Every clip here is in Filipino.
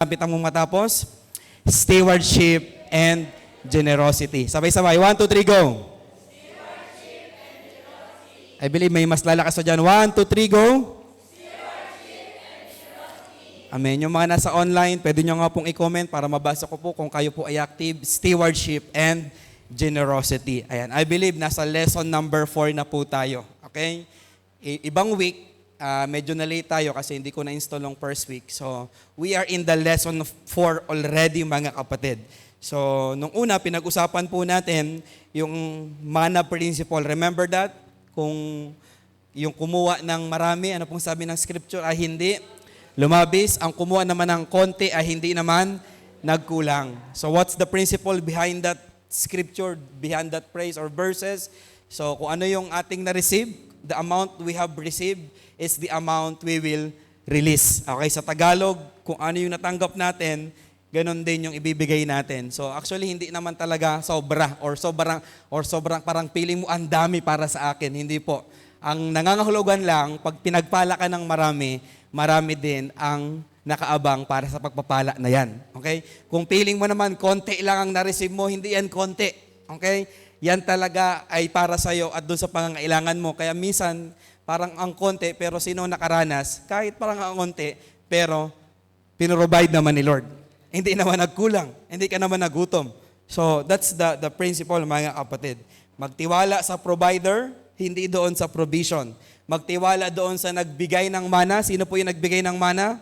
Kapit ang matapos, stewardship and generosity. Sabay-sabay, 1, 2, 3, go! I believe may mas lalakas na dyan. 1, 2, 3, go! Amen. Yung mga nasa online, pwede nyo nga pong i-comment para mabasa ko po kung kayo po ay active. Stewardship and generosity. Ayan. I believe nasa lesson number 4 na po tayo. Okay? Ibang week, medyo na-late tayo kasi hindi ko na-install ng first week. So, we are in the lesson 4 already, mga kapatid. So, nung una, pinag-usapan po natin yung mana principle. Remember that? Kung yung kumuha ng marami, ano pong sabi ng scripture, ay hindi lumabis. Ang kumuha naman ng konti ay hindi naman nagkulang. So, what's the principle behind that scripture, behind that phrase or verses? So, kung ano yung ating na-receive, the amount we have received is the amount we will release. Okay, sa Tagalog, kung ano yung natanggap natin, ganun din yung ibibigay natin. So actually, hindi naman talaga sobra or sobrang parang feeling mo ang dami para sa akin. Hindi po. Ang nangangahulugan lang, pag pinagpala ka ng marami, marami din ang nakaabang para sa pagpapala na yan. Okay? Kung feeling mo naman, konti lang ang na-receive mo, hindi yan konti. Okay? Yan talaga ay para sa'yo at doon sa pangangailangan mo. Kaya minsan, parang ang konti, pero sino nakaranas, kahit parang ang konti, pero pinrovide naman ni Lord. Hindi naman nagkulang, hindi ka naman nagutom. So, that's the principle, mga kapatid. Magtiwala sa provider, hindi doon sa provision. Magtiwala doon sa nagbigay ng mana. Sino po yung nagbigay ng mana?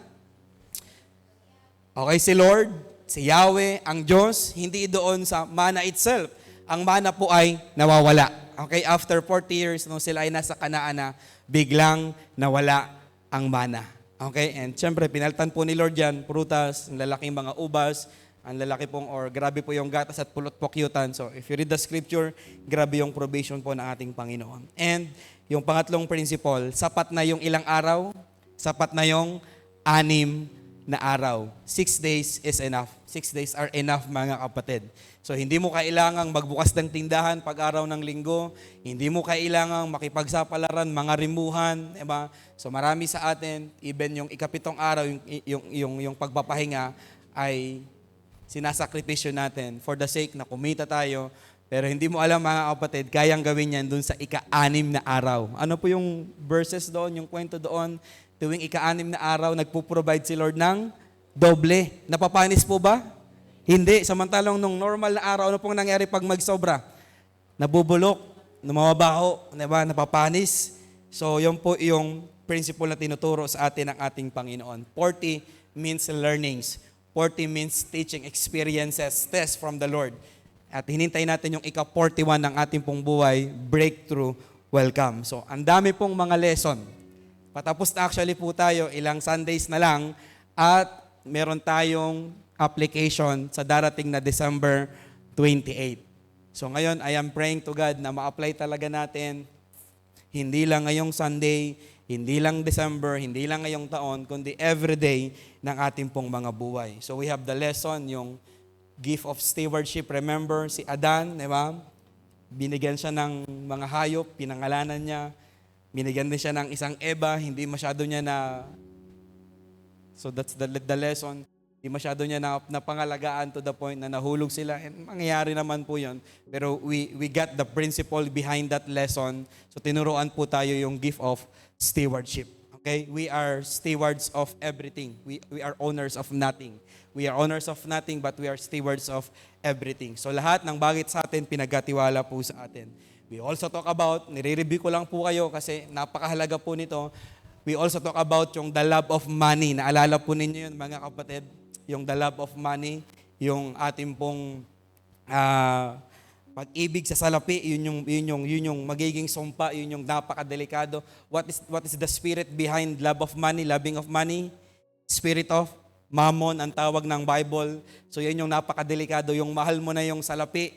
Okay, si Lord, si Yahweh, ang Diyos, hindi doon sa mana itself. Ang mana po ay nawawala. Okay, after 40 years, nung sila ay nasa Kanaan na, biglang nawala ang mana. Okay, and syempre, pinaltan po ni Lord yan, prutas, ang lalaking mga ubas, ang lalaki pong, or grabe po yung gatas at pulot pokyutan. So, if you read the scripture, grabe yung provision po ng ating Panginoon. And yung pangatlong principle, sapat na yung ilang araw, sapat na yung 6 na araw. 6 days is enough. 6 days are enough, mga kapatid. So, hindi mo kailangang magbukas ng tindahan pag araw ng linggo. Hindi mo kailangang makipagsapalaran, mga rimuhan. Diba? So, marami sa atin, even yung ikapitong araw, yung pagpapahinga, ay sinasakripisyo natin for the sake na kumita tayo. Pero hindi mo alam, mga kapatid, kayang gawin yan dun sa ika-6 na araw. Ano po yung verses doon, yung kwento doon? Tuwing ika-6 na araw, nagpo-provide si Lord ng doble. Napapanis po ba? Hindi. Samantalang nung normal na araw, ano pong nangyari pag magsobra? Nabubulok, namabaho, diba? Napapanis. So, yun po yung principle na tinuturo sa atin ng ating Panginoon. 40 means learnings. 40 means teaching experiences, test from the Lord. At hinintay natin yung ika-41 ng ating pong buhay, breakthrough, welcome. So, ang dami pong mga lesson. Patapos na actually po tayo, ilang Sundays na lang, at meron tayong application sa darating na December 28. So ngayon, I am praying to God na ma-apply talaga natin, hindi lang ngayong Sunday, hindi lang December, hindi lang ngayong taon, kundi everyday ng ating pong mga buhay. So we have the lesson, yung gift of stewardship. Remember, si Adan, di ba? Binigyan siya ng mga hayop, pinangalanan niya. Binigyan din siya ng isang Eva, hindi masyado niya na... So that's the lesson. Hindi masyado niya na pangalagaan to the point na nahulog sila. And mangyayari naman po yun. Pero we got the principle behind that lesson. So tinuruan po tayo yung gift of stewardship. Okay? We are stewards of everything. We are owners of nothing. We are owners of nothing, but we are stewards of everything. So lahat ng bagay sa atin, pinagkatiwala po sa atin. We also talk about, nire-review ko lang po kayo kasi napakahalaga po nito. We also talk about yung the love of money. Naalala po ninyo yun, mga kapatid? Yung the love of money, yung ating pong pag-ibig sa salapi, yun yung magiging sumpa, yun yung napakadelikado. What is the spirit behind love of money, loving of money? Spirit of mammon, ang tawag ng Bible. So yun yung napakadelikado, yung mahal mo na yung salapi,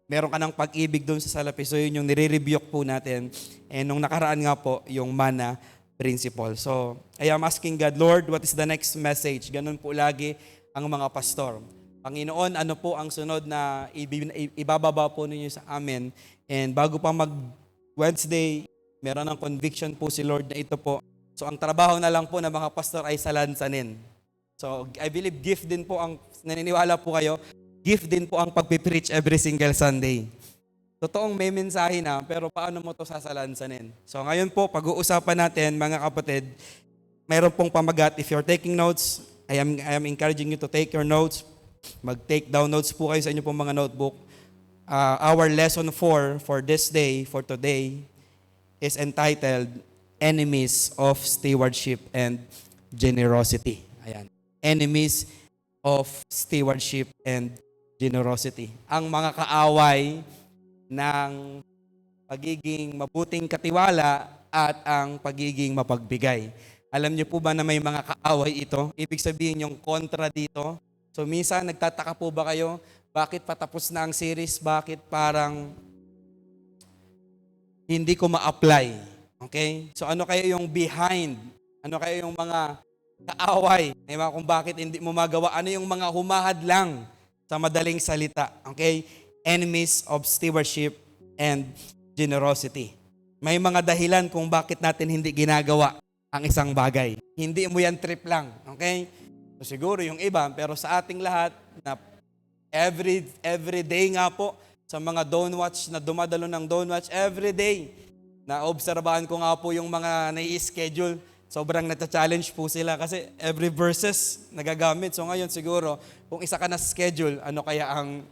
meron ka ng pag-ibig doon sa salapi. So yun yung nire-rebuke po natin. And nung nakaraan nga po, yung mana principle. So, I am asking God, Lord, what is the next message? Ganun po lagi ang mga pastor. Panginoon, ano po ang sunod na ibababa po ninyo sa amin? And bago pa mag-Wednesday, meron ng conviction po si Lord na ito po. So, ang trabaho na lang po ng mga pastor ay salansanin. So, I believe gift din po ang, naniniwala po kayo, gift din po ang pagpipreach every single Sunday. Totoong may mensahe na, pero paano mo to sasalansanin? So, ngayon po, pag-uusapan natin, mga kapatid, mayroon pong pamagat. If you're taking notes, I am encouraging you to take your notes. Mag-take down notes po kayo sa inyo pong mga notebook. Our lesson for this day, for today, is entitled, Enemies of Stewardship and Generosity. Ayan. Enemies of Stewardship and Generosity. Ang mga kaaway ng pagiging mabuting katiwala at ang pagiging mapagbigay. Alam niyo po ba na may mga kaaway ito? Ibig sabihin yung kontra dito. So minsan nagtataka po ba kayo, bakit patapos na ang series? Bakit parang hindi ko ma-apply? Okay? So ano kaya yung behind? Ano kaya yung mga kaaway? Diba? Kung bakit hindi mo magawa? Ano yung mga humahad lang sa madaling salita? Okay? Enemies of stewardship and generosity. May mga dahilan kung bakit natin hindi ginagawa ang isang bagay. Hindi mo yan trip lang. Okay? So siguro yung iba, pero sa ating lahat, na every day nga po, sa mga Downwatch na dumadalo ng Downwatch, every day, na-obserbahan ko nga po yung mga nai-schedule. Sobrang nata-challenge po sila kasi every verses nagagamit. So ngayon siguro, kung isa ka na schedule, ano kaya ang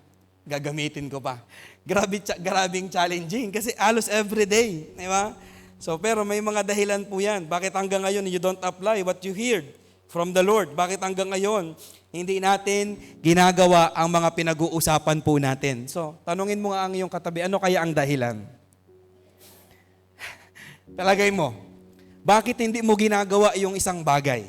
gagamitin ko pa? Grabing challenging kasi alos every day. Di ba? So, pero may mga dahilan po yan. Bakit hanggang ngayon you don't apply what you heard from the Lord? Bakit hanggang ngayon hindi natin ginagawa ang mga pinag-uusapan po natin? So, tanungin mo nga ang iyong katabi, ano kaya ang dahilan? Talagay mo, bakit hindi mo ginagawa yung isang bagay?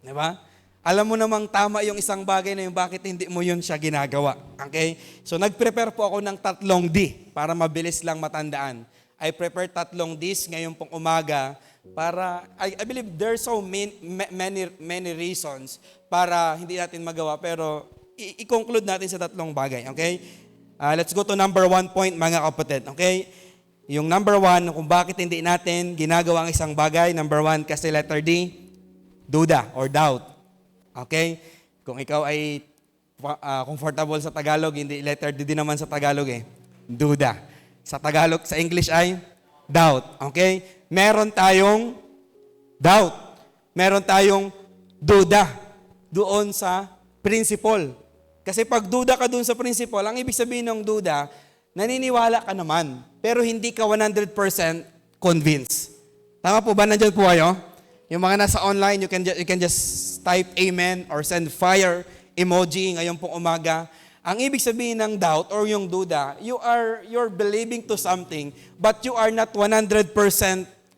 Di ba? Alam mo namang tama yung isang bagay na yung bakit hindi mo yun siya ginagawa. Okay? So, nag-prepare po ako ng 3 D para mabilis lang matandaan. I prepared 3 Ds ngayon pong umaga para, I believe there's so many reasons para hindi natin magawa, pero i-conclude natin sa 3 bagay, okay? Let's go to number 1 point, mga kapatid, okay? Yung number 1, kung bakit hindi natin ginagawa ang isang bagay, number 1, kasi letter D, duda or doubt, okay? Kung ikaw ay comfortable sa Tagalog, hindi letter D din naman sa Tagalog duda. Sa Tagalog, sa English ay doubt. Okay? Meron tayong doubt. Meron tayong duda doon sa principle. Kasi pag duda ka doon sa principle, ang ibig sabihin ng duda, naniniwala ka naman, pero hindi ka 100% convinced. Tama po ba? Nandiyan po kayo? Yung mga nasa online, you can just type amen or send fire emoji ngayon pong umaga. Ang ibig sabihin ng doubt or yung duda, you're believing to something, but you are not 100%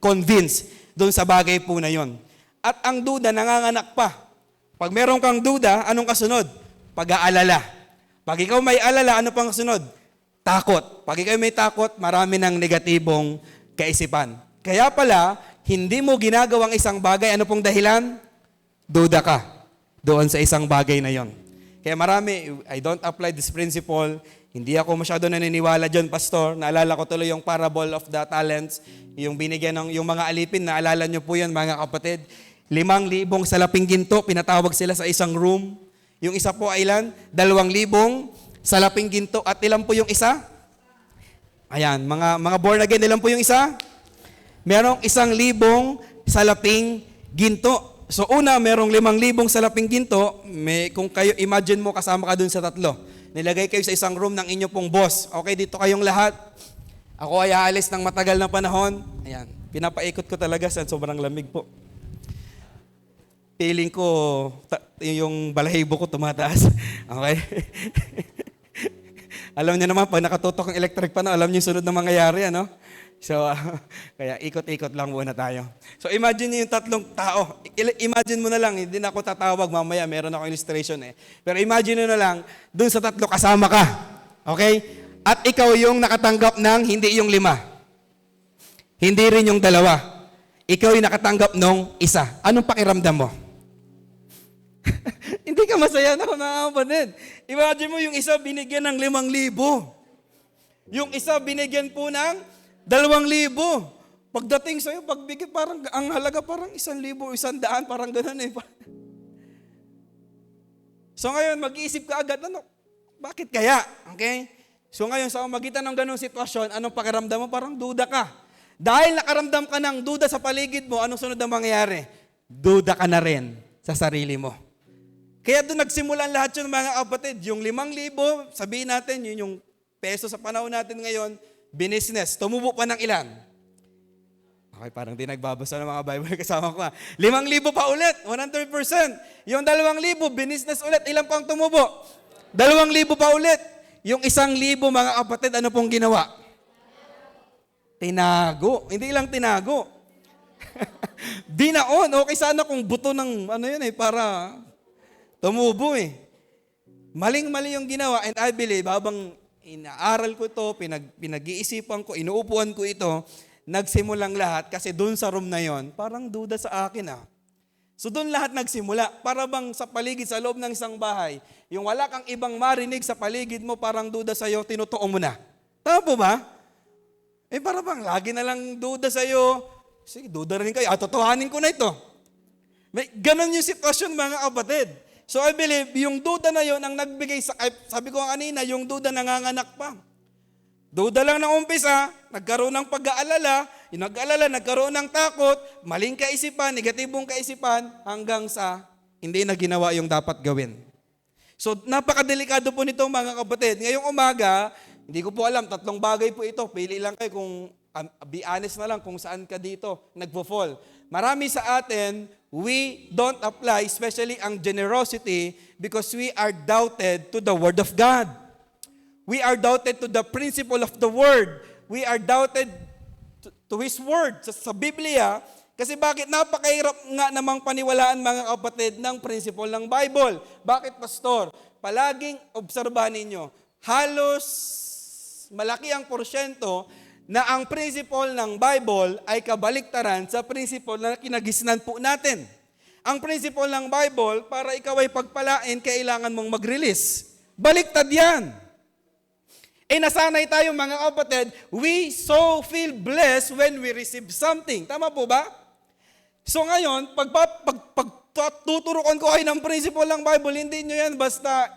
convinced doon sa bagay po na yon. At ang duda, nanganganak pa. Pag meron kang duda, anong kasunod? Pag-aalala. Pag ikaw may alala, ano pang kasunod? Takot. Pag ikaw may takot, marami ng negatibong kaisipan. Kaya pala, hindi mo ginagawang isang bagay, ano pong dahilan? Duda ka doon sa isang bagay na yon. Kaya marami, I don't apply this principle. Hindi ako masyado naniniwala dyan, Pastor. Naalala ko tuloy yung parable of the talents. Yung binigyan ng yung mga alipin, naalala nyo po yan, mga kapatid. 5,000 salaping ginto, pinatawag sila sa isang room. Yung isa po ay ilan? 2,000 salaping ginto. At ilan po yung isa? Ayan, mga born again, ilan po yung isa? Merong 1,000 salaping ginto. So una, merong 5,000 salaping ginto. Kung kayo, imagine mo kasama ka dun sa 3. Nilagay kayo sa isang room ng inyo pong boss. Okay, dito kayong lahat. Ako ay aalis ng matagal na panahon. Ayan, pinapaikot ko talaga sa sobrang lamig po. Feeling ko, yung balahibo ko tumataas. Okay? Alam niyo naman, pag nakatutok ang electric pa, alam niyo yung sunod na mangyayari, ano? So, kaya ikot-ikot lang muna tayo. So, imagine niyo yung 3 tao. Imagine mo na lang, hindi na ako tatawag mamaya, meron ako illustration Pero imagine mo na lang, dun sa 3 kasama ka. Okay? At ikaw yung nakatanggap ng hindi yung 5. Hindi rin yung 2. Ikaw yung nakatanggap ng 1. Anong pakiramdam mo? Hindi ka masaya na kung nakakapanid. Imagine mo yung isa binigyan ng 5,000. Yung isa binigyan po ng 2,000. Pagdating sa'yo, pagbigay parang, ang halaga parang 1,000, 100, parang ganun So ngayon, mag-iisip ka agad, bakit kaya? Okay? So ngayon, sa magitan ng ganong sitwasyon, anong pakiramdam mo? Parang duda ka. Dahil nakaramdam ka ng duda sa paligid mo, anong sunod na mangyayari? Duda ka na rin sa sarili mo. Kaya doon nagsimulan lahat yun, mga kapatid. Yung 5,000, sabihin natin, yun yung peso sa panahon natin ngayon, binisnes. Tumubo pa ng ilan? Okay, parang di nagbabasa ng mga Bible kasama ko. 5,000 pa ulit, 100%. Yung 2,000, binisnes ulit. Ilan pang tumubo? 2,000 pa ulit. Yung 1,000, mga kapatid, ano pong ginawa? Tinago. Hindi lang tinago. Binaon. Okay sana kung buto ng para tumubo eh. Maling-mali yung ginawa, and I believe, habang inaaral ko ito, pinag-iisipan ko, inuupuan ko ito, nagsimulang lahat kasi doon sa room na yon, parang duda sa akin So doon lahat nagsimula. Para bang sa paligid, sa loob ng isang bahay, yung wala kang ibang marinig sa paligid mo, parang duda sa'yo, tinutuo mo na. Tama po ba? Para bang lagi na lang duda sa'yo, sige, duda rin kayo, totohanin ko na ito. Ganon yung sitwasyon, mga kapatid. So I believe, yung duda na yon ang nagbigay sabi ko kanina, yung duda nanganganak pa. Duda lang ng umpisa, nagkaroon ng pag-aalala, nagkaroon ng takot, maling kaisipan, negatibong kaisipan, hanggang sa hindi na ginawa yung dapat gawin. So napakadelikado po nito, mga kapatid. Ngayong umaga, hindi ko po alam, 3 bagay po ito. Pili lang kayo kung, be honest na lang kung saan ka dito nagpo-fall. Marami sa atin, we don't apply, especially ang generosity, because we are doubted to the Word of God. We are doubted to the principle of the Word. We are doubted to His Word. Sa Biblia, kasi bakit napakahirap nga namang paniwalaan, mga kapatid, ng principle ng Bible? Bakit, Pastor? Palaging obserbahan ninyo, halos malaki ang porsyento na ang principle ng Bible ay kabaliktaran sa principle na kinagisnan po natin. Ang principle ng Bible, para ikaw ay pagpalain, kailangan mong mag-release. Baliktad yan. Nasanay tayo, mga kapatid, we so feel blessed when we receive something. Tama po ba? So ngayon, pag tuturukan ko kayo ng principle ng Bible, hindi nyo yan basta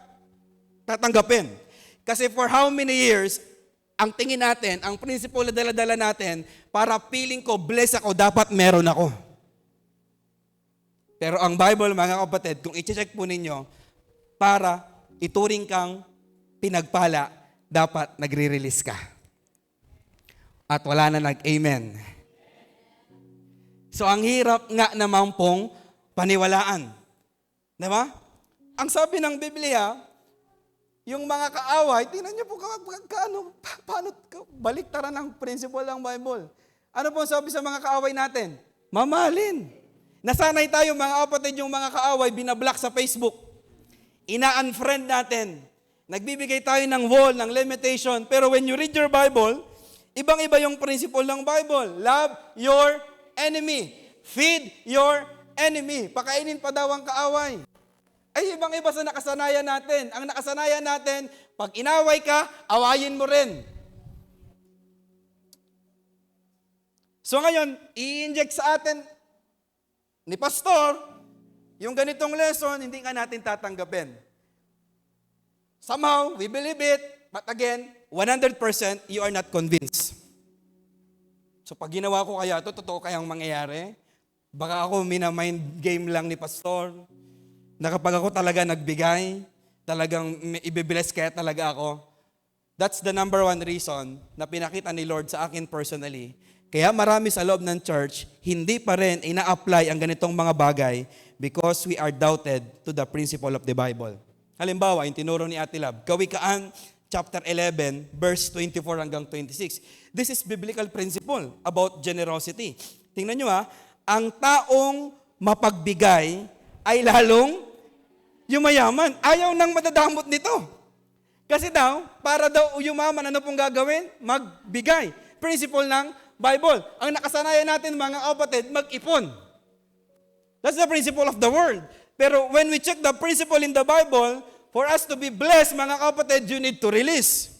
tatanggapin. Kasi for how many years, ang tingin natin, ang principle na dala-dala natin, para feeling ko, blessed ako, dapat meron ako. Pero ang Bible, mga kapatid, kung i-check po ninyo, para ituring kang pinagpala, dapat nagre-release ka. At wala na nag-amen. So ang hirap nga naman pong paniwalaan. Diba? Ang sabi ng Biblia, yung mga kaaway, tingnan niyo po paano baliktaran ang principle ng Bible. Ano po sabi sa mga kaaway natin? Mamahalin. Nasanay tayo, mga kapatid, yung mga kaaway, binablock sa Facebook. Ina-unfriend natin. Nagbibigay tayo ng wall, ng limitation. Pero when you read your Bible, ibang-iba yung principle ng Bible. Love your enemy. Feed your enemy. Pakainin pa daw ang kaaway. Ay, ibang-iba sa nakasanayan natin. Ang nakasanayan natin, pag inaway ka, awayin mo rin. So ngayon, i-inject sa atin ni Pastor, yung ganitong lesson, hindi ka natin tatanggapin. Somehow, we believe it, but again, 100% you are not convinced. So pag ginawa ko kaya ito, totoo kayang mangyayari? Baka ako mina-mind game lang ni Pastor, na kapag ako talaga nagbigay, talagang ibibless kaya talaga ako. That's the number 1 reason na pinakita ni Lord sa akin personally. Kaya marami sa loob ng church, hindi pa rin ina-apply ang ganitong mga bagay because we are doubted to the principle of the Bible. Halimbawa, yung tinuro ni Ate Lab, Kawikaan chapter 11, verse 24 hanggang 26. This is biblical principle about generosity. Tingnan nyo ang taong mapagbigay ay lalong yumayaman. Ayaw nang madadamot nito. Kasi daw, para daw yumaman, ano pong gagawin? Magbigay. Principle ng Bible. Ang nakasanayan natin, mga kapatid, mag-ipon. That's the principle of the world. Pero when we check the principle in the Bible, for us to be blessed, mga kapatid, you need to release.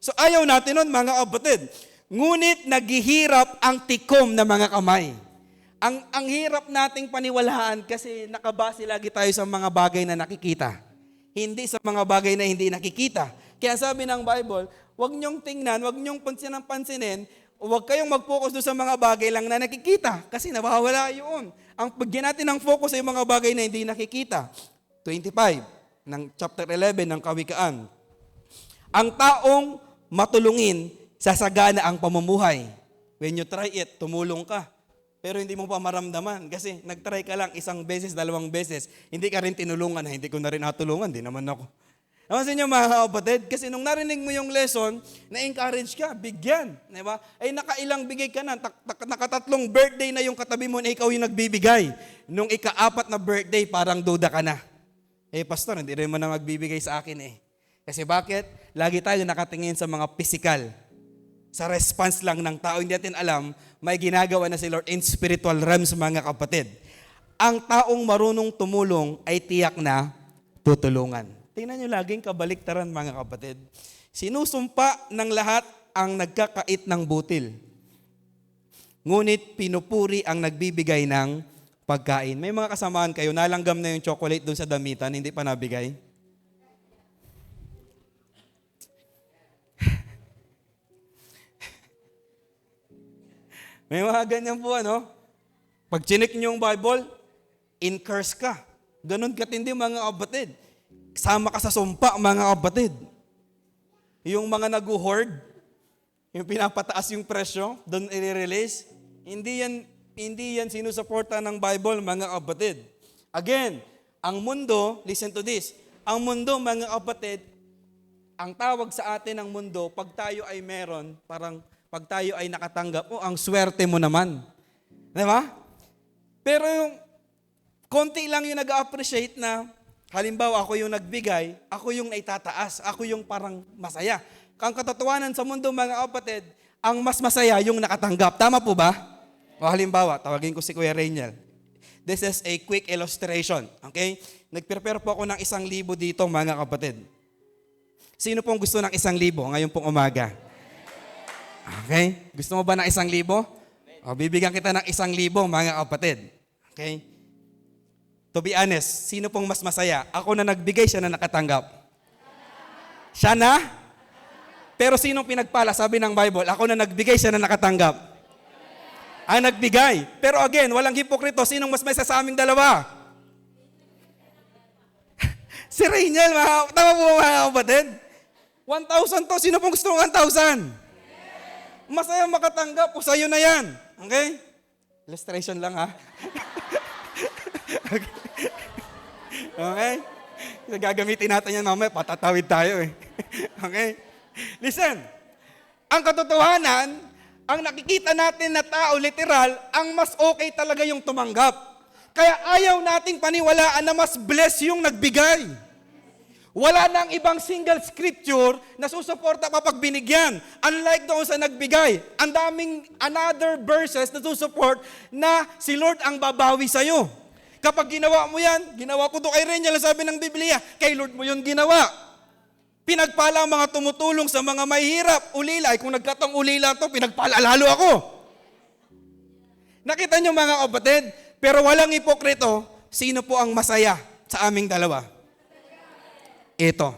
So ayaw natin nun, mga kapatid. Ngunit naghihirap ang tikom na mga kamay. Ang hirap nating paniwalaan kasi nakabase lagi tayo sa mga bagay na nakikita. hindi sa mga bagay na hindi nakikita. Kaya sabi ng Bible, huwag niyong tingnan, huwag niyong pansinin, huwag kayong mag-focus doon sa mga bagay lang na nakikita kasi nawawala yun. Ang pagyan natin ng focus sa mga bagay na hindi nakikita. 25 ng chapter 11 ng Kawikaan. Ang taong matulungin, sasagana ang pamumuhay. When you try it, tumulong ka. Pero hindi mo pa maramdaman kasi nag-try ka lang 1 beses, 2 beses. Hindi ka rin tinulungan, hindi ko na rin natulungan, di naman ako. Naman niyo mga kapatid, kasi nung narinig mo yung lesson, na-encourage ka, bigyan. Diba? Ay nakailang bigay ka na, nakatatlong birthday na yung katabi mo na ikaw yung nagbibigay. Nung ika-4 na birthday, parang duda ka na. Pastor, hindi rin mo na magbibigay sa akin eh. Kasi bakit? Lagi tayo nakatingin sa mga physical. Sa response lang ng tao, hindi natin alam, may ginagawa na si Lord in spiritual realms mga kapatid. Ang taong marunong tumulong ay tiyak na tutulungan. Tingnan nyo laging kabaliktaran mga kapatid. Sinusumpa ng lahat ang nagkakait ng butil. Ngunit pinupuri ang nagbibigay ng pagkain. May mga kasamaan kayo, nalanggam na yung chocolate doon sa damitan, hindi pa nabigay. May mga ganyan po, ano? Pag chinik nyo yung Bible, in-curse ka. Ganon katindi mga kapatid. Sama ka sa sumpa, mga kapatid. Yung mga nag-hoard, yung pinapataas yung presyo, doon i-release, hindi yan sinusuporta ng Bible, mga kapatid. Again, ang mundo, listen to this, ang mundo, mga kapatid, ang tawag sa atin ng mundo, pag tayo ay meron, parang pag tayo ay nakatanggap, ang swerte mo naman. Di ba? Pero yung konti lang yung nag-appreciate na, halimbawa ako yung nagbigay, ako yung naitataas, ako yung parang masaya. Ang katotohanan sa mundo mga kapatid, ang mas masaya yung nakatanggap. Tama po ba? O halimbawa, tawagin ko si Kuya Rainiel. This is a quick illustration. Okay? Nag-prepare po ako ng 1,000 dito mga kapatid. Sino pong gusto ng 1,000 ngayon pong umaga? Okay? Gusto mo ba ng 1,000? O, bibigyan kita ng 1,000 mga kapatid. Okay? To be honest, sino pong mas masaya? Ako na nagbigay, siya na nakatanggap. Siya na? Pero sinong pinagpala? Sabi ng Bible, ako na nagbigay, siya na nakatanggap. Ang nagbigay. Pero again, walang hipokrito. Sinong mas masaya sa aming dalawa? Si Rainiel, tama po mga kapatid? 1,000 to. Sino pong gusto ng 1,000? Masaya makatanggap po, sa'yo na yan. Okay? Illustration lang ha. Okay? So, gagamitin natin yan mamaya, patatawid tayo eh. Okay? Listen, ang katotohanan, ang nakikita natin na tao, literal, ang mas okay talaga yung tumanggap. Kaya ayaw nating paniwalaan na mas bless yung nagbigay. Wala nang ibang single scripture na susuporta kapag binigyan. Unlike doon sa nagbigay, ang daming another verses na susupport na si Lord ang babawi sa'yo. Kapag ginawa mo yan, ginawa ko to kay Rainiel, sabi ng Biblia, kay Lord mo yun ginawa. Pinagpala ang mga tumutulong sa mga mahihirap. Ulila, kung nagkatong ulila to, pinagpala lalo ako. Nakita niyo mga kapatid, pero walang hipokrito, sino po ang masaya sa aming dalawa? Ito.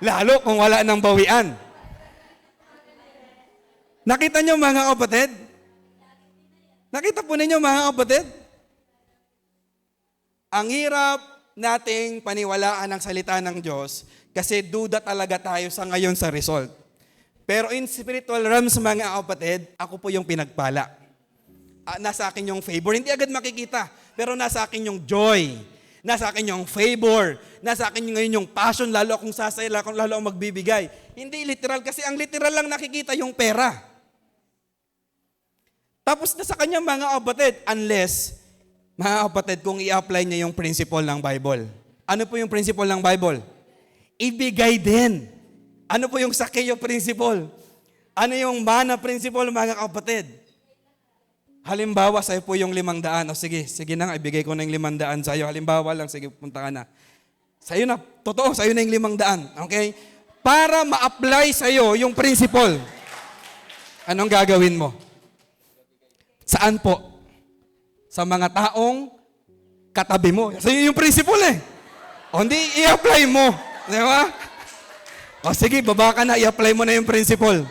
Lalo kung wala nang bawian. Nakita niyo mga kapatid? Nakita po ninyo mga kapatid? Ang hirap nating paniwalaan ang salita ng Diyos kasi duda talaga tayo sa ngayon sa result. Pero in spiritual realms mga kapatid, ako po yung pinagpala. Nasa akin yung favor. Hindi agad makikita, pero nasa akin yung joy. Nasa akin yung favor. Nasa akin ngayon yung passion, lalo akong sasaya, lalo akong magbibigay. Hindi literal kasi ang literal lang nakikita yung pera. Tapos na sa kanya mga kapatid, unless, mga kapatid, kung i-apply niya yung principle ng Bible. Ano po yung principle ng Bible? Ibigay din. Ano po yung Sakeo principle? Ano yung mana principle mga kapatid? Halimbawa, sa'yo po yung 500. O sige na nga, ibigay ko na yung 500 sa'yo. Halimbawa lang, sige, punta ka na. Sa'yo na, totoo, sa'yo na yung 500. Okay? Para ma-apply sa'yo yung principle. Anong gagawin mo? Saan po? Sa mga taong katabi mo. Sa'yo yung principle eh. O hindi, i-apply mo. Di ba? O sige, baba ka na, i-apply mo na yung principle.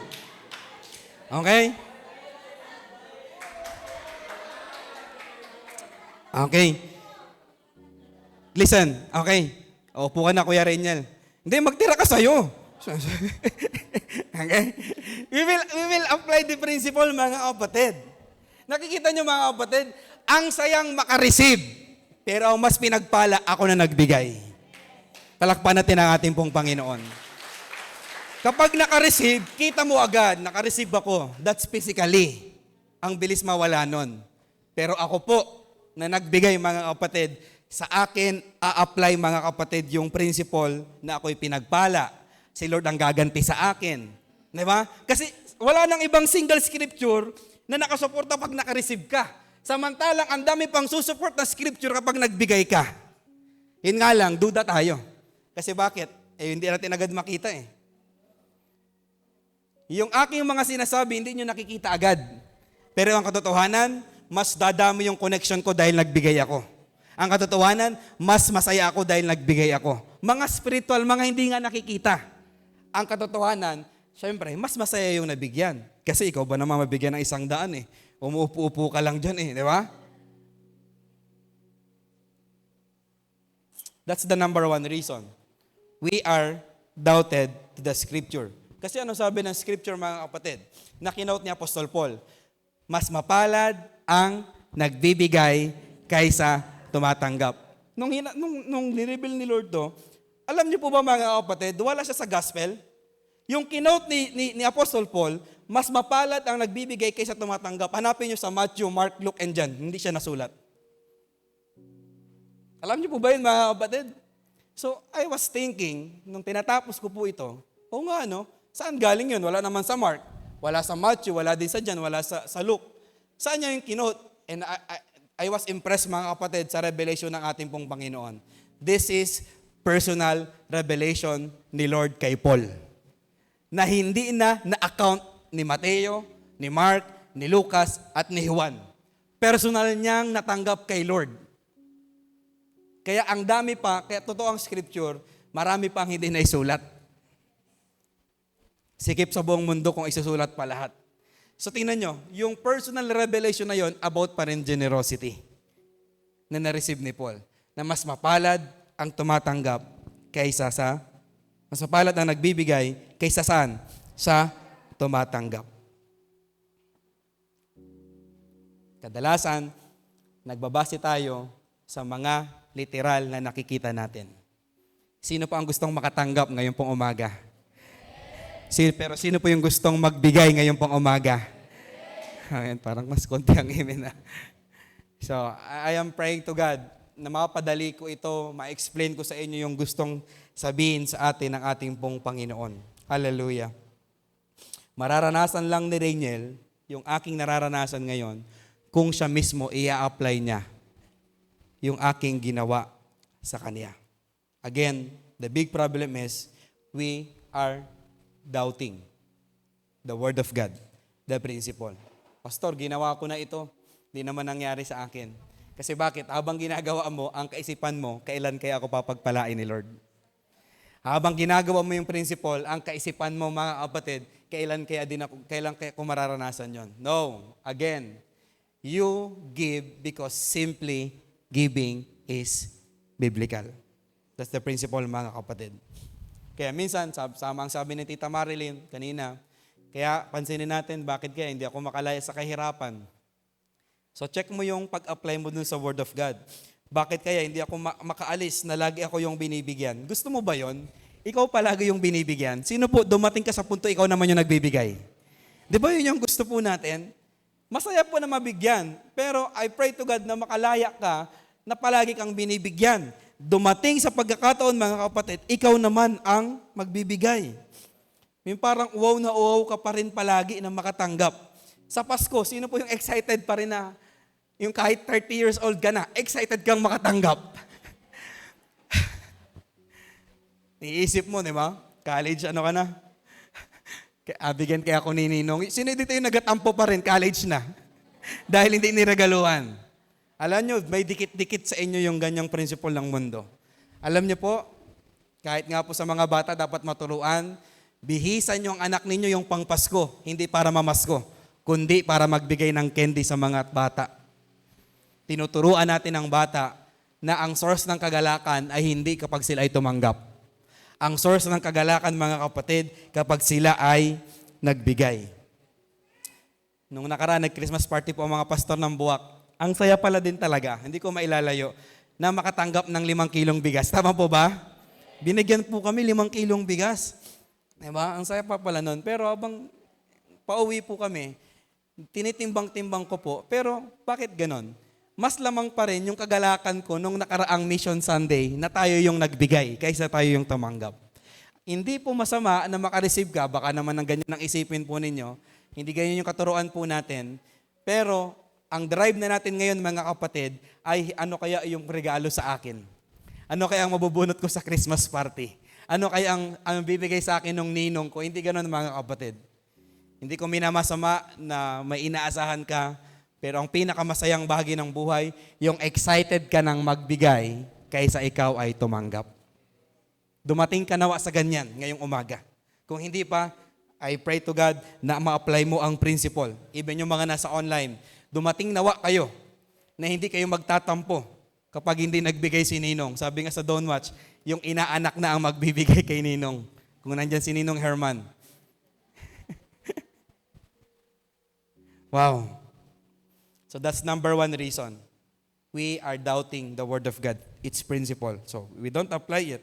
Okay? Okay. Listen, okay. Upo ka na, Kuya Renyel. Hindi, magtira ka sa'yo. Okay? We will apply the principle, mga kapatid. Nakikita nyo, mga kapatid, ang sayang makareceive, pero ang mas pinagpala, ako na nagbigay. Talakpan natin ang ating pong Panginoon. Kapag naka-receive, kita mo agad, naka-receive ako. That's physically. Ang bilis mawala nun. Pero ako po, na nagbigay, mga kapatid, sa akin, a-apply, mga kapatid, yung principle na ako'y pinagpala. Si Lord ang gaganti sa akin. Di ba? Kasi wala nang ibang single scripture na nakasuporta pag naka-receive ka. Samantalang, ang dami pang susuport na scripture kapag nagbigay ka. Yun nga lang, duda tayo. Kasi bakit? Hindi natin agad makita eh. Yung aking mga sinasabi, hindi nyo nakikita agad. Pero ang katotohanan, mas dadami yung connection ko dahil nagbigay ako. Ang katotohanan, mas masaya ako dahil nagbigay ako. Mga spiritual, mga hindi nga nakikita. Ang katotohanan, syempre, mas masaya yung nabigyan. Kasi ikaw ba naman mabigyan ng 100 eh? Umuupo-upo ka lang dyan eh, di ba? That's the number one reason. We are doubted to the scripture. Kasi ano sabi ng scripture, mga kapatid? Na kinote ni Apostol Paul, mas mapalad ang nagbibigay kaysa tumatanggap. Nung nireveal ni Lord to, alam niyo po ba, mga kapatid, wala siya sa gospel? Yung kinote ni Apostol Paul, mas mapalad ang nagbibigay kaysa tumatanggap. Hanapin niyo sa Matthew, Mark, Luke, and John. Hindi siya nasulat. Alam niyo po ba yun, mga kapatid? So, I was thinking, nung tinatapos ko po ito, nga no, saan galing yun? Wala naman sa Mark, wala sa Matthew, wala din sa John, wala sa Luke. Saan niya yung kinote? And I was impressed, mga kapatid, sa revelation ng ating pong Panginoon. This is personal revelation ni Lord kay Paul. Na hindi na-account ni Mateo, ni Mark, ni Lucas, at ni Juan. Personal niyang natanggap kay Lord. Kaya ang dami pa, kaya totoo ang scripture, marami pang hindi na isulat. Sikip sa buong mundo kung isusulat pa lahat. So tingnan nyo, yung personal revelation na yon about pa rin generosity na na-receive ni Paul. Na mas mapalad ang tumatanggap kaysa sa, mas mapalad ang nagbibigay kaysa saan? Sa tumatanggap. Kadalasan, nagbabase tayo sa mga literal na nakikita natin. Sino pa ang gustong makatanggap ngayon pong umaga? Pero sino po yung gustong magbigay ngayon pong umaga? Ayan, parang mas konti ang amen na. So, I am praying to God na mapadali ko ito, ma-explain ko sa inyo yung gustong sabihin sa atin ng ating pong Panginoon. Hallelujah. Mararanasan lang ni Renyel yung aking nararanasan ngayon kung siya mismo i-apply niya yung aking ginawa sa kanya. Again, the big problem is we are doubting the Word of God, the principle. Pastor, ginawa ko na ito. Di naman nangyari sa akin. Kasi bakit? Habang ginagawa mo, ang kaisipan mo, kailan kaya ako papagpalain ni Lord? Habang ginagawa mo yung principle, ang kaisipan mo, mga kapatid, kailan kaya ko mararanasan yon? No. Again, you give because simply giving is biblical. That's the principle, mga kapatid. Kaya minsan, sama ang sabi ni Tita Marilyn kanina, kaya pansinin natin bakit kaya hindi ako makalaya sa kahirapan. So check mo yung pag-apply mo dun sa Word of God. Bakit kaya hindi ako makaalis na lagi ako yung binibigyan? Gusto mo ba yon? Ikaw palagi yung binibigyan. Sino po dumating ka sa punto ikaw naman yung nagbibigay? Di ba yun yung gusto po natin? Masaya po na mabigyan. Pero I pray to God na makalaya ka na palagi kang binibigyan. Dumating sa pagkakataon, mga kapatid, ikaw naman ang magbibigay. Yung parang wow na wow ka pa rin palagi na makatanggap. Sa Pasko, sino po yung excited pa rin na yung kahit 30 years old ka na, excited kang makatanggap? Iisip mo, di ba? College, ano ka na? Bigyan kaya ako ni Ninong. Sino dito yung nagatampo pa rin? College na. Dahil hindi niregaluhan. Alam nyo, may dikit-dikit sa inyo yung ganyang principle ng mundo. Alam niyo po, kahit nga po sa mga bata dapat maturuan, bihisan yung anak ninyo yung pangpasko, hindi para mamasko, kundi para magbigay ng candy sa mga bata. Tinuturuan natin ang bata na ang source ng kagalakan ay hindi kapag sila ay tumanggap. Ang source ng kagalakan, mga kapatid, kapag sila ay nagbigay. Nung nakaraan, nag-Christmas party po ang mga pastor ng Buwak. Ang saya pala din talaga, hindi ko mailalayo, na makatanggap ng 5 kilong bigas. Tama po ba? Binigyan po kami 5 kilong bigas. Diba? Ang saya pa pala nun. Pero habang pauwi po kami, tinitimbang-timbang ko po. Pero bakit ganon? Mas lamang pa rin yung kagalakan ko nung nakaraang Mission Sunday na tayo yung nagbigay kaysa tayo yung tumanggap. Hindi po masama na makareceive ka, baka naman ng ganyan ang isipin po ninyo. Hindi ganyan yung katuruan po natin. Pero ang drive na natin ngayon, mga kapatid, ay ano kaya yung regalo sa akin? Ano kaya ang mabubunot ko sa Christmas party? Ano kaya ang bibigay sa akin ng ninong ko? Hindi ganoon, mga kapatid. Hindi ko minamasama na may inaasahan ka, pero ang pinakamasayang bahagi ng buhay, yung excited ka nang magbigay kaysa ikaw ay tumanggap. Dumating ka nawa sa ganyan ngayong umaga. Kung hindi pa, I pray to God na ma-apply mo ang principle. Even yung mga nasa online, dumating nawa kayo na hindi kayo magtatampo kapag hindi nagbigay si Ninong. Sabi nga sa Don't Watch, yung inaanak na ang magbibigay kay Ninong. Kung nandyan si Ninong Herman. Wow. So that's number 1 reason. We are doubting the Word of God, its principle. So we don't apply it.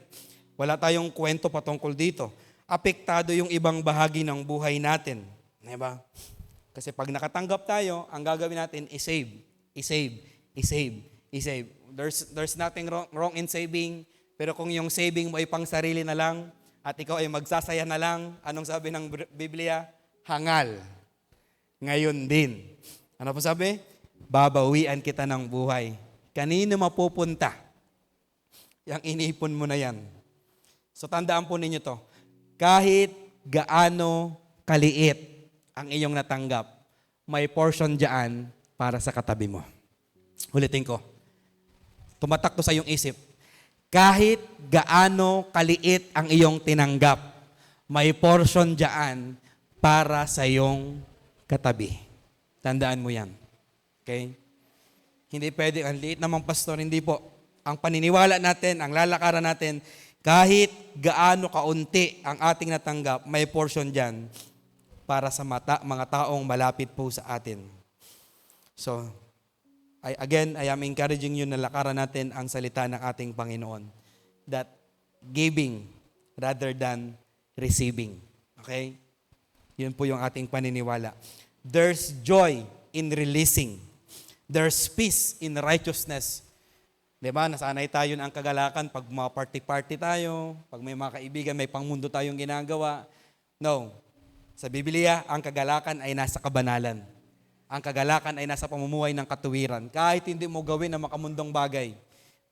Wala tayong kwento patungkol dito. Apektado yung ibang bahagi ng buhay natin. Diba? Kasi pag nakatanggap tayo, ang gagawin natin is save. I-save. I-save. I-save. There's nothing wrong in saving. Pero kung yung saving mo ay pang sarili na lang, at ikaw ay magsasaya na lang, anong sabi ng Biblia? Hangal. Ngayon din. Ano po sabi? Babawian kita ng buhay. Kanino mapupunta? Yang inipon mo na yan. So tandaan po ninyo to. Kahit gaano kaliit ang iyong natanggap, may portion dyan para sa katabi mo. Ulitin ko. Tumatak to sa iyong isip. Kahit gaano kaliit ang iyong tinanggap, may portion dyan para sa iyong katabi. Tandaan mo yan. Okay? Hindi pwede, ang liit namang pastor, hindi po. Ang paniniwala natin, ang lalakaran natin, kahit gaano kaunti ang ating natanggap, may portion dyan para sa mga taong malapit po sa atin. So, I am encouraging you na lakaran natin ang salita ng ating Panginoon. That giving rather than receiving. Okay? Yun po yung ating paniniwala. There's joy in releasing. There's peace in righteousness. Diba? Nasanay tayo ng kagalakan pag mga party-party tayo, pag may mga kaibigan, may pangmundo tayong ginagawa. No. Sa Biblia, ang kagalakan ay nasa kabanalan. Ang kagalakan ay nasa pamumuhay ng katuwiran. Kahit hindi mo gawin ang makamundong bagay,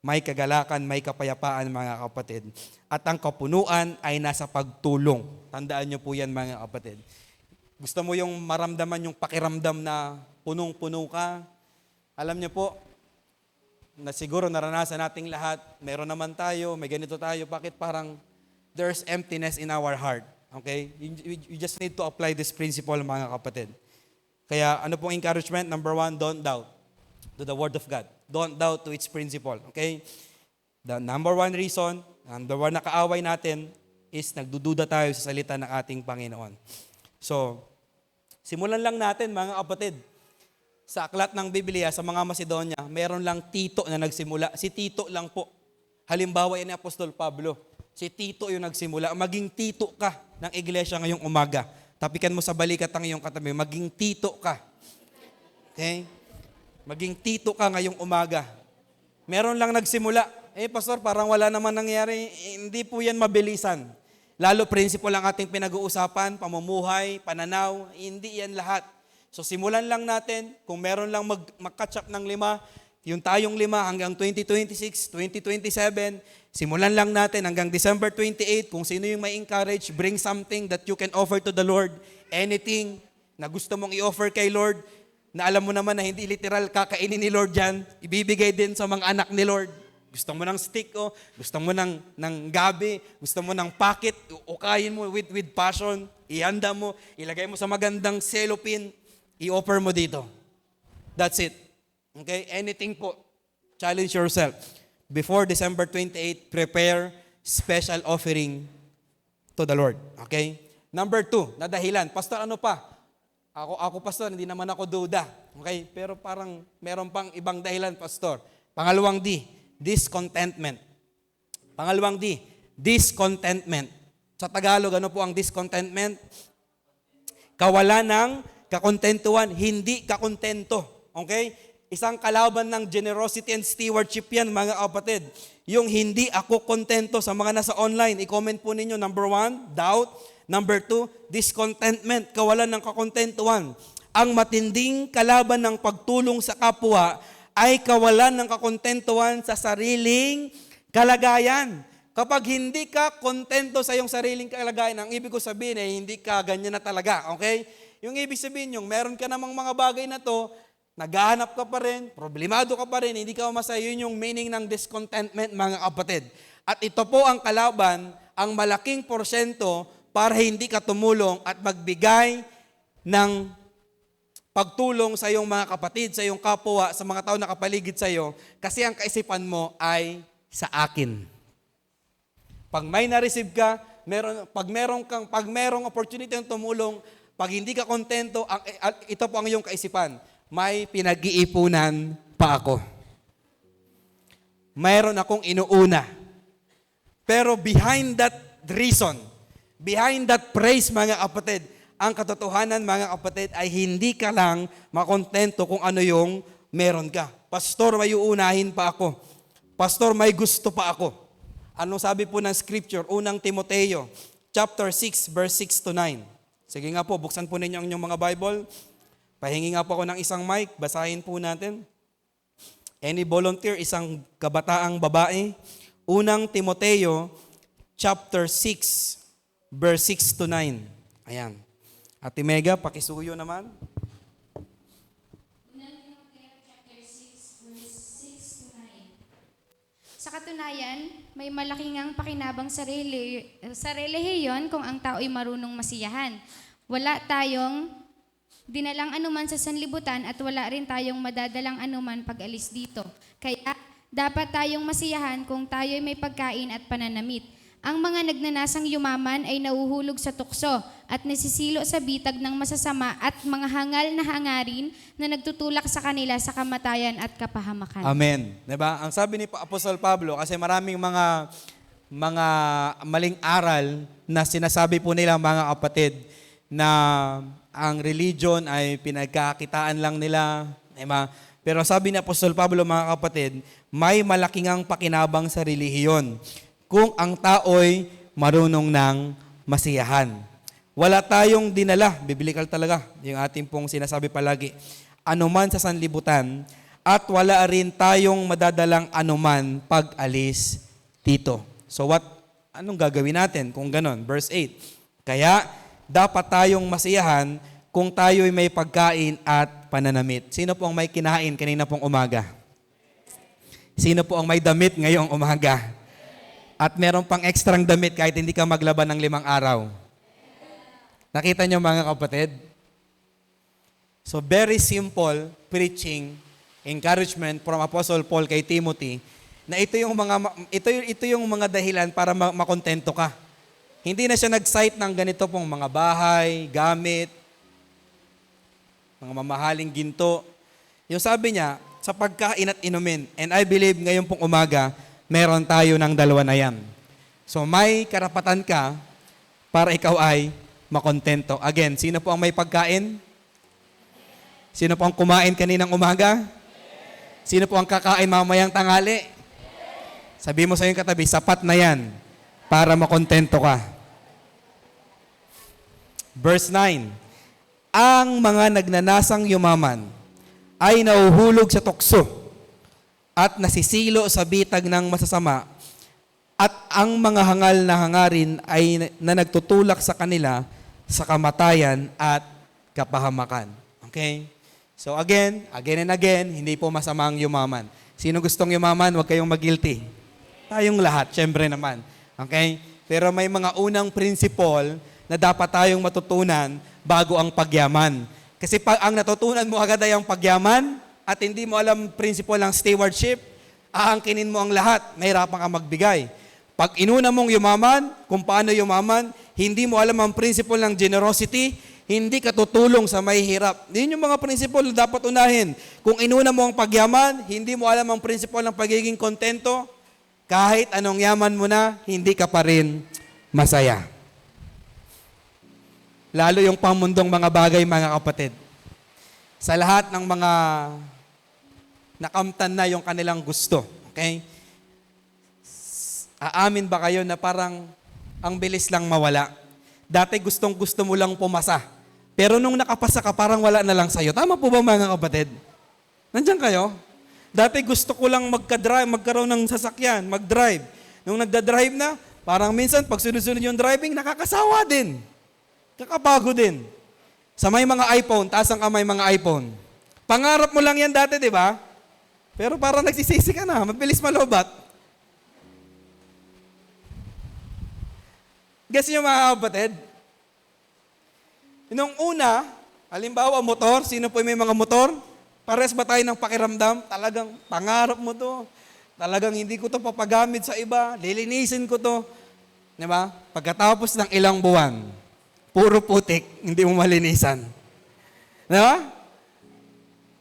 may kagalakan, may kapayapaan, mga kapatid. At ang kapunuan ay nasa pagtulong. Tandaan niyo po yan, mga kapatid. Gusto mo yung maramdaman yung pakiramdam na punong-puno ka? Alam niyo po, na siguro naranasan nating lahat, meron naman tayo, may ganito tayo, bakit parang there's emptiness in our heart? Okay? You just need to apply this principle, mga kapatid. Kaya ano pong encouragement? Number 1, don't doubt to the Word of God. Don't doubt to its principle. Okay? The number 1 reason, number 1 na kaaway natin is nagdududa tayo sa salita ng ating Panginoon. So, simulan lang natin, mga kapatid. Sa aklat ng Biblia, sa mga Macedonia, meron lang Tito na nagsimula. Si Tito lang po. Halimbawa yan ni Apostol Pablo. Si Tito yung nagsimula. Maging Tito ka ng iglesia ngayong umaga. Tapikan mo sa balikat ang iyong katabi. Maging Tito ka. Okay? Maging Tito ka ngayong umaga. Meron lang nagsimula. Pastor, parang wala naman nangyari. Hindi po yan mabilisan. Lalo principle ang ating pinag-uusapan, pamumuhay, pananaw, hindi yan lahat. So simulan lang natin, kung meron lang mag-catch up ng 5, yung tayong 5 hanggang 2026, 2027, simulan lang natin hanggang December 28, kung sino yung may encourage, bring something that you can offer to the Lord, anything na gusto mong i-offer kay Lord, na alam mo naman na hindi literal kakainin ni Lord yan, ibibigay din sa mga anak ni Lord. Gusto mo ng stick, gusto mo ng gabi, gusto mo ng packet, ukayin mo with passion, ihanda mo, ilagay mo sa magandang cellophane, i-offer mo dito. That's it. Okay? Anything po. Challenge yourself. Before December 28, prepare special offering to the Lord. Okay? Number 2, na dahilan. Pastor, ano pa? Ako pastor, hindi naman ako duda. Okay? Pero parang meron pang ibang dahilan, pastor. Pangalawang D, discontentment. Pangalawang D, discontentment. Sa Tagalog, ano po ang discontentment? Kawalan ng kakontentuhan, hindi kakontento. Okay? Isang kalaban ng generosity and stewardship yan, mga kapatid. Yung hindi ako kontento sa mga nasa online, i-comment po ninyo. Number 1, doubt. Number 2, discontentment, kawalan ng kakontentuhan. Ang matinding kalaban ng pagtulong sa kapwa ay kawalan ng kakontentuhan sa sariling kalagayan. Kapag hindi ka kontento sa iyong sariling kalagayan, ang ibig ko sabihin ay hindi ka ganyan na talaga, okay? Yung ibig sabihin yung meron ka namang mga bagay na to, naghahanap ka pa rin, problemado ka pa rin, hindi ka masaya, yun yung meaning ng discontentment, mga kapatid. At ito po ang kalaban, ang malaking porsyento para hindi ka tumulong at magbigay ng pagtulong sa iyong mga kapatid, sa iyong kapwa, sa mga tao na kapaligid sa iyo, kasi ang kaisipan mo ay sa akin. Pag may na-receive ka, pag merong opportunity ng tumulong, pag hindi ka kontento, ito po ang iyong kaisipan. May pinag-iipunan pa ako. Mayroon akong inuuna. Pero behind that reason, behind that praise, mga kapatid, ang katotohanan, mga kapatid, ay hindi ka lang makontento kung ano yung meron ka. Pastor, may uunahin pa ako. Pastor, may gusto pa ako. Anong sabi po ng scripture? Unang Timoteo, chapter 6, verse 6 to 9. Sige nga po, buksan po ninyo ang inyong mga Bible. Pahingi nga po ako ng isang mic, basahin po natin. Any volunteer, isang kabataang babae. Unang Timoteo, chapter 6, verse 6 to 9. Ayan. Ate Mega, pakisuyo naman. Sa katunayan, may malaking ang pakinabang sa relihiyon kung ang tao'y marunong masiyahan. Wala tayong dinalang anuman sa sanlibutan at wala rin tayong madadalang anuman pag alis dito. Kaya dapat tayong masiyahan kung tayo'y may pagkain at pananamit. Ang mga nagnanasang yumaman ay nauhulog sa tukso at nasisilo sa bitag ng masasama at mga hangal na hangarin na nagtutulak sa kanila sa kamatayan at kapahamakan. Amen. Diba? Ang sabi ni Apostol Pablo, kasi maraming mga maling aral na sinasabi po nila, mga kapatid, na ang religion ay pinagkakitaan lang nila. Diba? Pero sabi ni Apostol Pablo, mga kapatid, may malaking ang pakinabang sa relihiyon kung ang tao'y marunong ng masiyahan. Wala tayong dinala, biblical talaga, yung ating pong sinasabi palagi, anuman sa sanlibutan, at wala rin tayong madadalang anuman pag alis dito. So anong gagawin natin kung ganon? Verse 8, kaya dapat tayong masiyahan kung tayo'y may pagkain at pananamit. Sino po ang may kinain kanina pong umaga? Sino po ang may damit ngayong umaga? At meron pang ekstrang damit kahit hindi ka maglaban ng 5 araw. Nakita niyo, mga kapatid? So very simple preaching, encouragement from Apostle Paul kay Timothy na ito yung mga dahilan para makontento ka. Hindi na siya nag-cite ng ganito pong mga bahay, gamit, mga mamahaling ginto. Yung sabi niya, sa pagkain at inumin. And I believe ngayon pong umaga, meron tayo ng dalawa na yan. So may karapatan ka para ikaw ay makontento. Again, sino po ang may pagkain? Sino po ang kumain kaninang umaga? Sino po ang kakain mamayang tanghali? Sabi mo sa iyong katabi, sapat na yan para makontento ka. Verse 9, ang mga nagnanasang yumaman ay nauhulog sa tukso at nasisilo sa bitag ng masasama, at ang mga hangal na hangarin ay na nagtutulak sa kanila sa kamatayan at kapahamakan. Okay? So again and again, hindi po masamang yumaman. Sino gustong yumaman, huwag kayong mag-guilty. Tayong lahat, syempre naman. Okay? Pero may mga unang principle na dapat tayong matutunan bago ang pagyaman. Kasi pag ang natutunan mo agad ay ang pagyaman at hindi mo alam principle ng stewardship, aangkinin mo ang lahat, mahirapan ka magbigay. Pag inuna mong yumaman, kung paano yumaman, hindi mo alam ang principle ng generosity, hindi ka tutulong sa may hirap. Yun yung mga principle na dapat unahin. Kung inuna mo ang pagyaman, hindi mo alam ang principle ng pagiging kontento, kahit anong yaman mo na, hindi ka pa rin masaya. Lalo yung pamundong mga bagay, mga kapatid. Sa lahat ng mga nakamtan na yung kanilang gusto. Okay? Aamin ba kayo na parang ang bilis lang mawala? Dati gustong-gusto mo lang pumasa. Pero nung nakapasa ka, parang wala na lang sa'yo. Tama po ba mga kapatid? Nandiyan kayo? Dati gusto ko lang magkaroon ng sasakyan, mag-drive. Nung nagda-drive na, parang minsan pag sunod-sunod yung driving, nakakasawa din. Kakapagod din. Sa may mga iPhone, taas ang kamay mga iPhone. Pangarap mo lang yan dati, di ba? Pero parang nagsisisi ka na, mabilis malobat. Guess nyo mga kapatid? Nung una, halimbawa motor, sino po may mga motor? Pares ba tayo ng pakiramdam? Talagang pangarap mo to. Talagang hindi ko to papagamit sa iba. Lilinisin ko to. Di ba? Pagkatapos ng ilang buwan, puro putik, hindi mo malinisan. Di ba?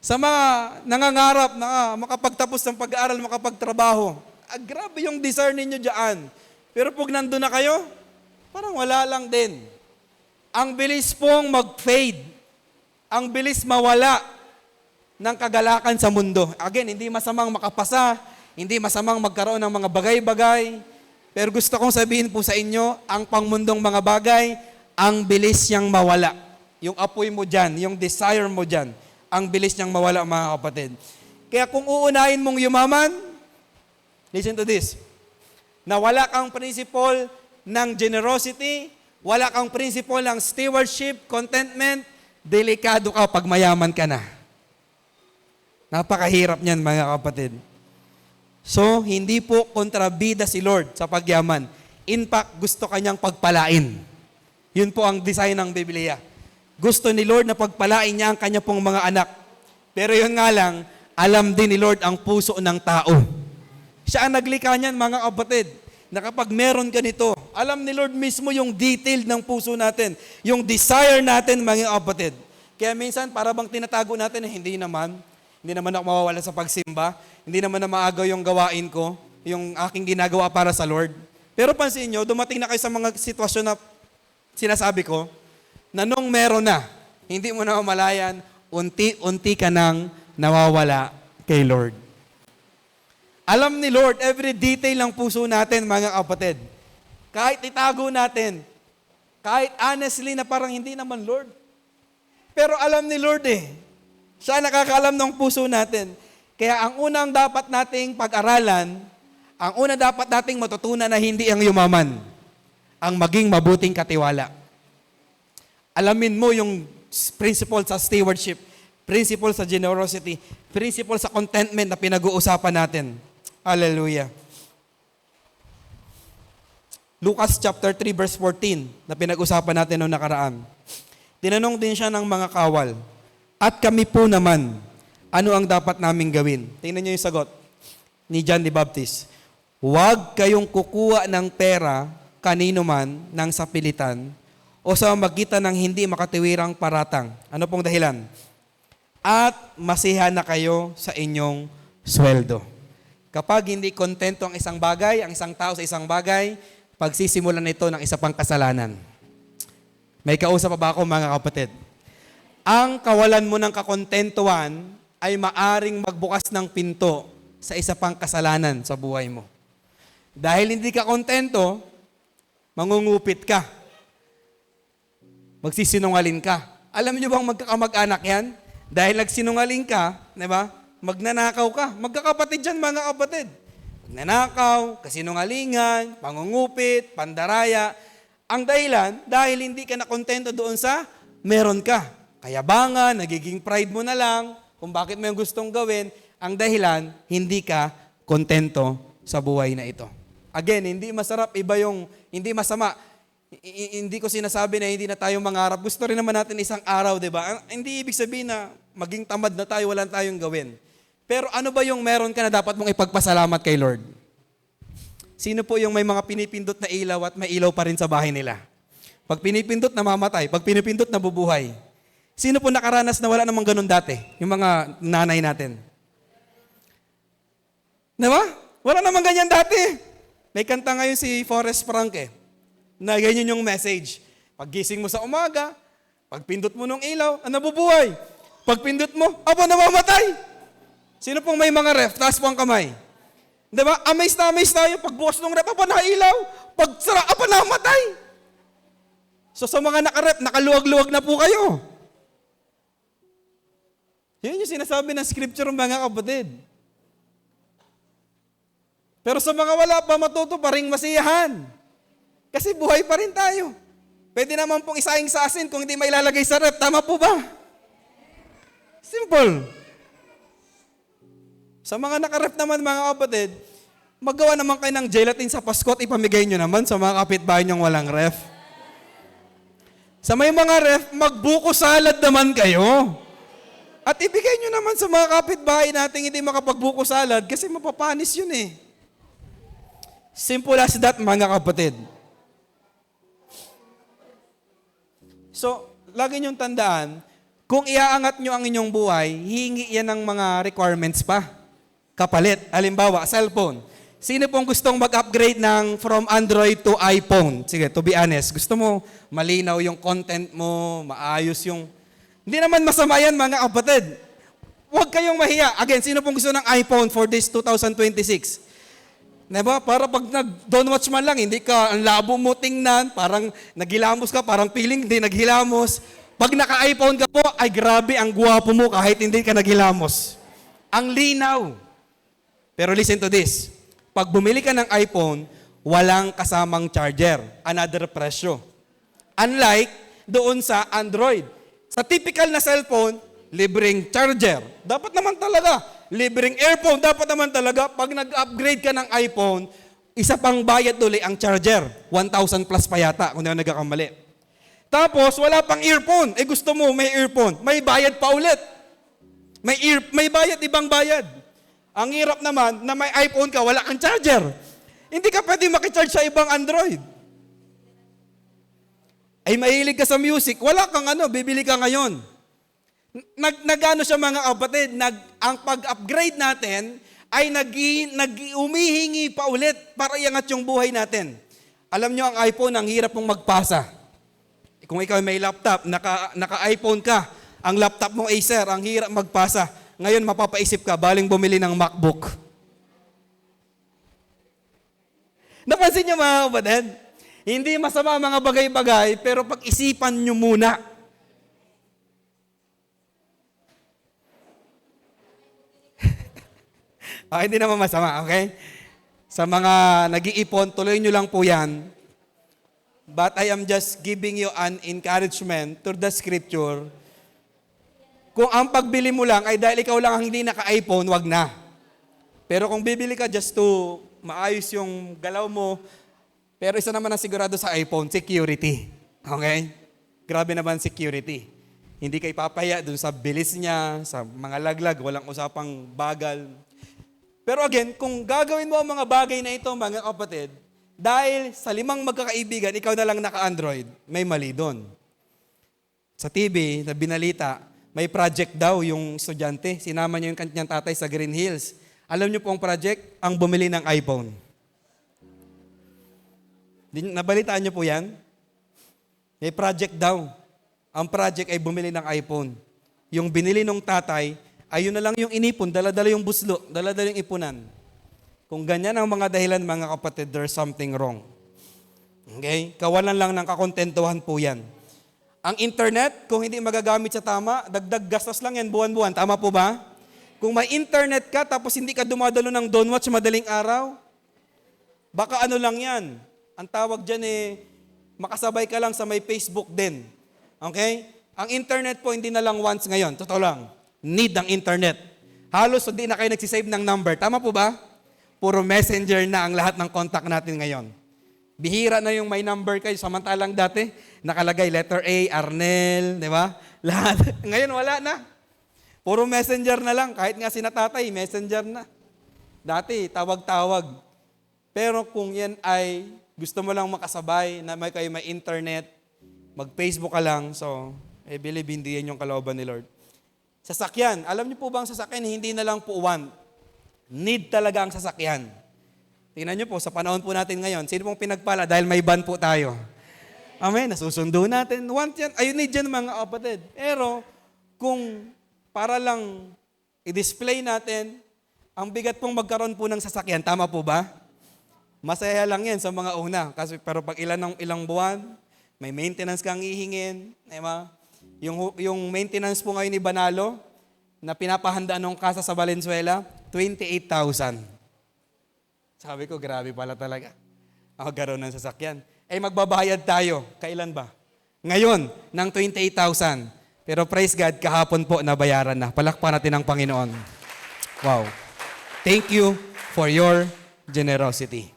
Sa mga nangangarap na makapagtapos ng pag-aaral, makapagtrabaho, grabe yung desire ninyo dyan. Pero pag nandun na kayo, parang wala lang din. Ang bilis pong mag-fade. Ang bilis mawala ng kagalakan sa mundo. Again, hindi masamang makapasa, hindi masamang magkaroon ng mga bagay-bagay. Pero gusto kong sabihin po sa inyo, ang pangmundong mga bagay, ang bilis niyang mawala. Yung apoy mo dyan, yung desire mo dyan, ang bilis niyang mawala mga kapatid. Kaya kung uunahin mong yumaman, listen to this, na wala kang principle ng generosity, wala kang principle ng stewardship, contentment, delikado ka pag mayaman ka na. Napakahirap niyan mga kapatid. So, hindi po kontrabida si Lord sa pagyaman. In fact, gusto kanyang pagpalain. Yun po ang design ng Biblia. Gusto ni Lord na pagpalain niya ang kanya pong mga anak. Pero yun nga lang, alam din ni Lord ang puso ng tao. Siya ang naglikha niyan mga kapatid, na kapag meron ka nito, alam ni Lord mismo yung detail ng puso natin, yung desire natin mga kapatid. Kaya minsan, para bang tinatago natin, hindi naman ako mawawala sa pagsimba, hindi naman na maagaw yung gawain ko, yung aking ginagawa para sa Lord. Pero pansin nyo, dumating na kayo sa mga sitwasyon na sinasabi ko, na nung meron na, hindi mo na mamalayan, unti-unti ka nang nawawala kay Lord. Alam ni Lord, every detail ng puso natin, mga kapatid. Kahit itago natin, kahit honestly na parang hindi naman Lord. Pero alam ni Lord Siya nakakaalam ng puso natin. Kaya ang unang dapat nating pag-aralan, ang unang dapat nating matutunan na hindi ang yumaman, ang maging mabuting katiwala. Alamin mo yung principle sa stewardship, principle sa generosity, principle sa contentment na pinag-uusapan natin. Hallelujah. Lucas chapter 3 verse 14 na pinag-usapan natin noong nakaraan. Tinanong din siya ng mga kawal, at kami po naman, ano ang dapat naming gawin? Tingnan niyo yung sagot ni John the Baptist. Huwag kayong kukuha ng pera kanino man ng sapilitan o sa magitan ng hindi makatiwirang paratang. Ano pong dahilan? At masihan na kayo sa inyong sweldo. Kapag hindi kontento ang isang bagay, ang isang tao sa isang bagay, pagsisimulan nito ng isa pang kasalanan. May kausap pa ba ako mga kapatid? Ang kawalan mo ng kakontentuhan ay maaring magbukas ng pinto sa isa pang kasalanan sa buhay mo. Dahil hindi ka kontento, mangungupit ka. Magsisinungaling ka. Alam niyo bang magkakamag-anak yan? Dahil nagsinungaling ka, di ba? Magnanakaw ka. Magkakapatid yan mga kapatid. Magnanakaw, kasinungalingan, pangungupit, pandaraya. Ang dahilan, dahil hindi ka nakontento doon sa meron ka. Kayabangan, nagiging pride mo na lang, kung bakit mo yung gustong gawin, Ang dahilan, hindi ka kontento sa buhay na ito. Again, hindi masarap, iba yung hindi masama. Hindi ko sinasabi na hindi na tayo mangarap. Gusto rin naman natin isang araw, di ba? Hindi ibig sabihin na maging tamad na tayo, wala tayong gawin. Pero ano ba yung meron ka na dapat mong ipagpasalamat kay Lord? Sino po yung may mga pinipindot na ilaw at may ilaw pa rin sa bahay nila? Pag pinipindot, namamatay. Pag pinipindot, nabubuhay. Sino po nakaranas na wala namang ganun dati? Yung mga nanay natin. Diba? Wala namang ganyan dati. May kanta ngayon si Forrest Frank na ganyan yung message. Pag gising mo sa umaga, pag pindot mo ng ilaw, nabubuhay. Pag pindot mo, namamatay. Sino pong may mga ref? Taas po ang kamay. Diba? Amaze tayo. Pag bukas ng ref, nailaw. Pag sara, namatay. So sa mga nakarep, nakaluwag-luwag na po kayo. Yun yung sinasabi ng scripture, mga kapatid. Pero sa mga wala pa, matuto pa ring masiyahan. Kasi buhay pa rin tayo. Pwede naman pong isaing sa asin kung hindi may ilalagay sa rep. Tama po ba? Simple. Sa mga nakarep naman, mga kapatid, magawa naman kayo ng gelatin sa Pasko at ipamigay nyo naman sa mga kapitbahay nyong walang ref. Sa may mga ref, magbuko salad naman kayo. At ibigay nyo naman sa mga kapitbahay nating hindi makapagbuko salad kasi mapapanis yun eh. Simple as that, mga kapatid. So, lagi niyong tandaan, kung iaangat nyo ang inyong buhay, hihingi yan ng mga requirements pa. Kapalit. Halimbawa, cellphone. Sino pong gustong mag-upgrade ng from Android to iPhone? Sige, to be honest, gusto mo malinaw yung content mo, maayos yung... Hindi naman masama yan, mga kapatid. Huwag kayong mahiya. Again, sino pong gusto ng iPhone for this 2026? Diba? Para pag don't watch man lang, hindi ka, ang labo mo tingnan, parang naghilamos ka, parang feeling hindi naghilamos. Pag naka-iPhone ka po, ay grabe, ang guwapo mo kahit hindi ka naghilamos. Ang linaw. Pero listen to this. Pag bumili ka ng iPhone, walang kasamang charger. Another presyo. Unlike doon sa Android. Sa typical na cellphone, libreng charger. Dapat naman talaga. Libreng earphone, dapat naman talaga, pag nag-upgrade ka ng iPhone, isa pang bayad uli ang charger. 1,000 plus pa yata, kung hindi ako nagkakamali. Tapos, wala pang earphone. Gusto mo, may earphone. May bayad pa ulit. May bayad, ibang bayad. Ang hirap naman, na may iPhone ka, wala kang charger. Hindi ka pwede makicharge sa ibang Android. Ay, mahilig ka sa music, wala kang bibili ka ngayon. Nagano siya, mga kapatid, ang pag-upgrade natin ay umihingi pa ulit para iangat yung buhay natin. Alam nyo, ang iPhone, ang hirap mong magpasa. Kung ikaw may laptop, naka-iPhone ka, ang laptop mo Acer, ang hirap magpasa. Ngayon, mapapaisip ka, baling bumili ng MacBook. Napansin nyo, mga kapatid? Hindi masama mga bagay-bagay, pero pag-isipan nyo muna. Hindi naman masama, okay? Sa mga nag-iipon, tuloy nyo lang po yan. But I am just giving you an encouragement through the scripture. Kung ang pagbili mo lang ay dahil ikaw lang ang hindi naka-iPhone, wag na. Pero kung bibili ka just to maayos yung galaw mo, pero isa naman ang sigurado sa iPhone, security. Okay? Grabe naman security. Hindi ka ipapaya dun sa bilis niya, sa mga laglag, walang usapang bagal. Pero again, kung gagawin mo ang mga bagay na ito, mga kapatid, dahil sa 5 magkakaibigan, ikaw na lang naka-Android, may mali doon. Sa TV, na binalita, may project daw yung estudyante. Sinama niya yung kanyang tatay sa Green Hills. Alam niyo po ang project? Ang bumili ng iPhone. Nabalitaan niyo po yan? May project daw. Ang project ay bumili ng iPhone. Yung binili ng tatay, ayun na lang yung inipon, dala-dala yung buslo, dala-dala yung ipunan. Kung ganyan ang mga dahilan, mga kapatid, there's something wrong. Okay? Kawalan lang ng kakontentuhan po yan. Ang internet, kung hindi magagamit sa tama, dagdag gastos lang yan buwan-buwan. Tama po ba? Kung may internet ka, tapos hindi ka dumadalo ng Don't Watch madaling araw, baka lang yan. Ang tawag dyan makasabay ka lang sa may Facebook din. Okay? Ang internet po, hindi na lang once ngayon. Totoo lang. Need ang internet. Halos hindi na kayo nagsisave ng number. Tama po ba? Puro messenger na ang lahat ng contact natin ngayon. Bihira na yung may number kayo. Samantalang dati, nakalagay letter A, Arnel, di ba? Lahat. Ngayon wala na. Puro messenger na lang. Kahit nga sinatatay, messenger na. Dati, tawag-tawag. Pero kung yan ay gusto mo lang makasabay, na may kayo may internet, mag-Facebook ka lang, so, I believe hindi yan yung kalooban ni Lord. Sasakyan. Alam niyo po ba ang sasakyan, hindi na lang po want. Need talaga ang sasakyan. Tingnan niyo po, sa panahon po natin ngayon, sino pong pinagpala dahil may van po tayo? Amen, nasusundo natin. Want yan, ayun need yan mga kapatid. Pero, kung para lang i-display natin, ang bigat pong magkaroon po ng sasakyan, tama po ba? Masaya lang yan sa mga una. Kasi, pero pag ilang buwan, may maintenance kang ihingin. Diba? Yung maintenance po ngayon ni Banalo, na pinapahandaan ng kasa sa Valenzuela, 28,000. Sabi ko, grabe pala talaga. Ako gano'n ng sasakyan. Magbabayad tayo. Kailan ba? Ngayon, ng 28,000. Pero praise God, kahapon po nabayaran na. Palakpan natin ang Panginoon. Wow. Thank you for your generosity.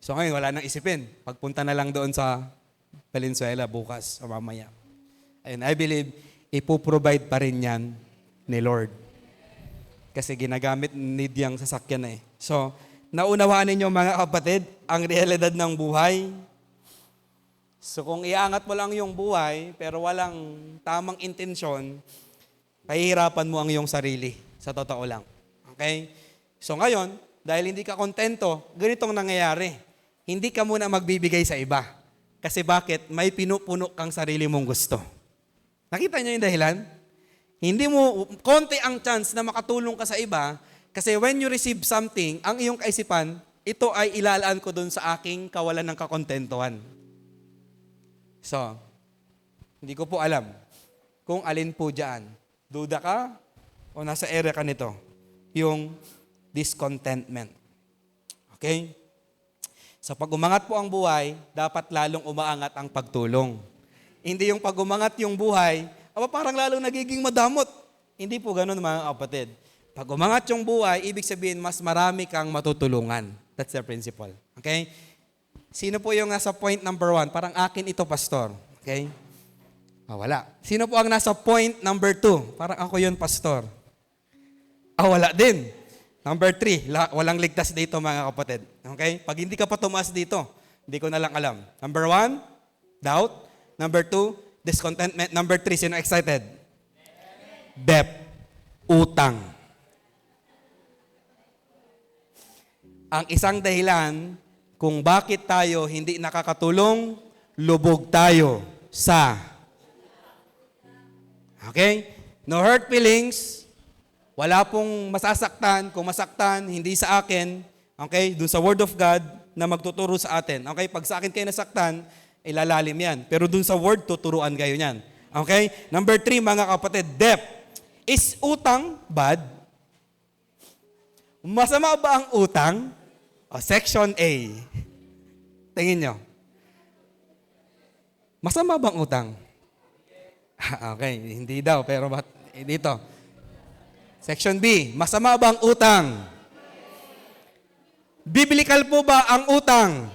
So ngayon, wala nang isipin. Pagpunta na lang doon sa Valenzuela bukas o mamaya. Ayun, I believe, ipoprovide pa rin yan ni Lord. Kasi ginagamit, need yung sasakyan na eh. So, naunawaan ninyo mga kapatid, ang realidad ng buhay. So, kung iangat mo lang yung buhay, pero walang tamang intensyon, pahihirapan mo ang iyong sarili. Sa totoo lang. Okay? So, ngayon, dahil hindi ka kontento, ganitong nangyayari. Hindi ka muna magbibigay sa iba. Kasi bakit? May pinupuno kang sarili mong gusto. Nakita niyo yung dahilan? Hindi mo, konti ang chance na makatulong ka sa iba kasi when you receive something, ang iyong kaisipan, ito ay ilalaan ko dun sa aking kawalan ng kakontentuhan. So, hindi ko po alam kung alin po dyan. Duda ka o nasa area ka nito? Yung discontentment. Okay? Sa pag-umangat po ang buhay, dapat lalong umaangat ang pagtulong. Hindi yung pag-umangat yung buhay, parang lalong nagiging madamot. Hindi po ganun mga kapatid. Pag umangat yung buhay, ibig sabihin mas marami kang matutulungan. That's the principle. Okay? Sino po yung nasa point number 1? Parang akin ito, pastor. Okay? Wala. Sino po ang nasa point number 2? Parang ako yun, pastor. Wala din. Number 3, walang ligtas dito mga kapatid. Okay? Pag hindi ka pa tumaas dito, hindi ko na lang alam. Number 1, doubt. Number 2, discontentment. Number 3, sino excited? Debt. Utang. Ang isang dahilan kung bakit tayo hindi nakakatulong, lubog tayo sa. Okay? No hurt feelings. Wala pong masasaktan. Kung masaktan, hindi sa akin. Okay? Doon sa Word of God na magtuturo sa atin. Okay? Pag sa akin kayo nasaktan, ilalalim yan. Pero dun sa word, tuturuan kayo niyan. Okay? Number 3, mga kapatid, debt. Is utang bad? Masama ba ang utang? Section A. Tingin nyo. Masama bang utang? Okay, hindi daw, pero dito. Section B, masama bang utang? Biblical po ba ang utang?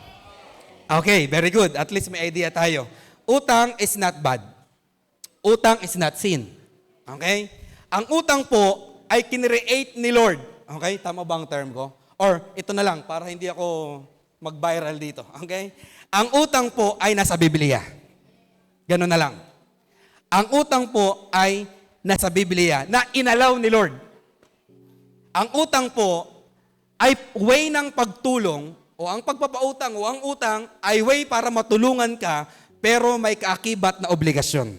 Okay, very good. At least may idea tayo. Utang is not bad. Utang is not sin. Okay? Ang utang po ay kinreate ni Lord. Okay? Tama ba ang term ko? Or ito na lang, para hindi ako mag-viral dito. Okay? Ang utang po ay nasa Biblia. Ganun na lang. Ang utang po ay nasa Biblia na inalaw ni Lord. Ang utang po ay way ng pagtulong o ang pagpapautang o ang utang ay way para matulungan ka pero may kaakibat na obligasyon.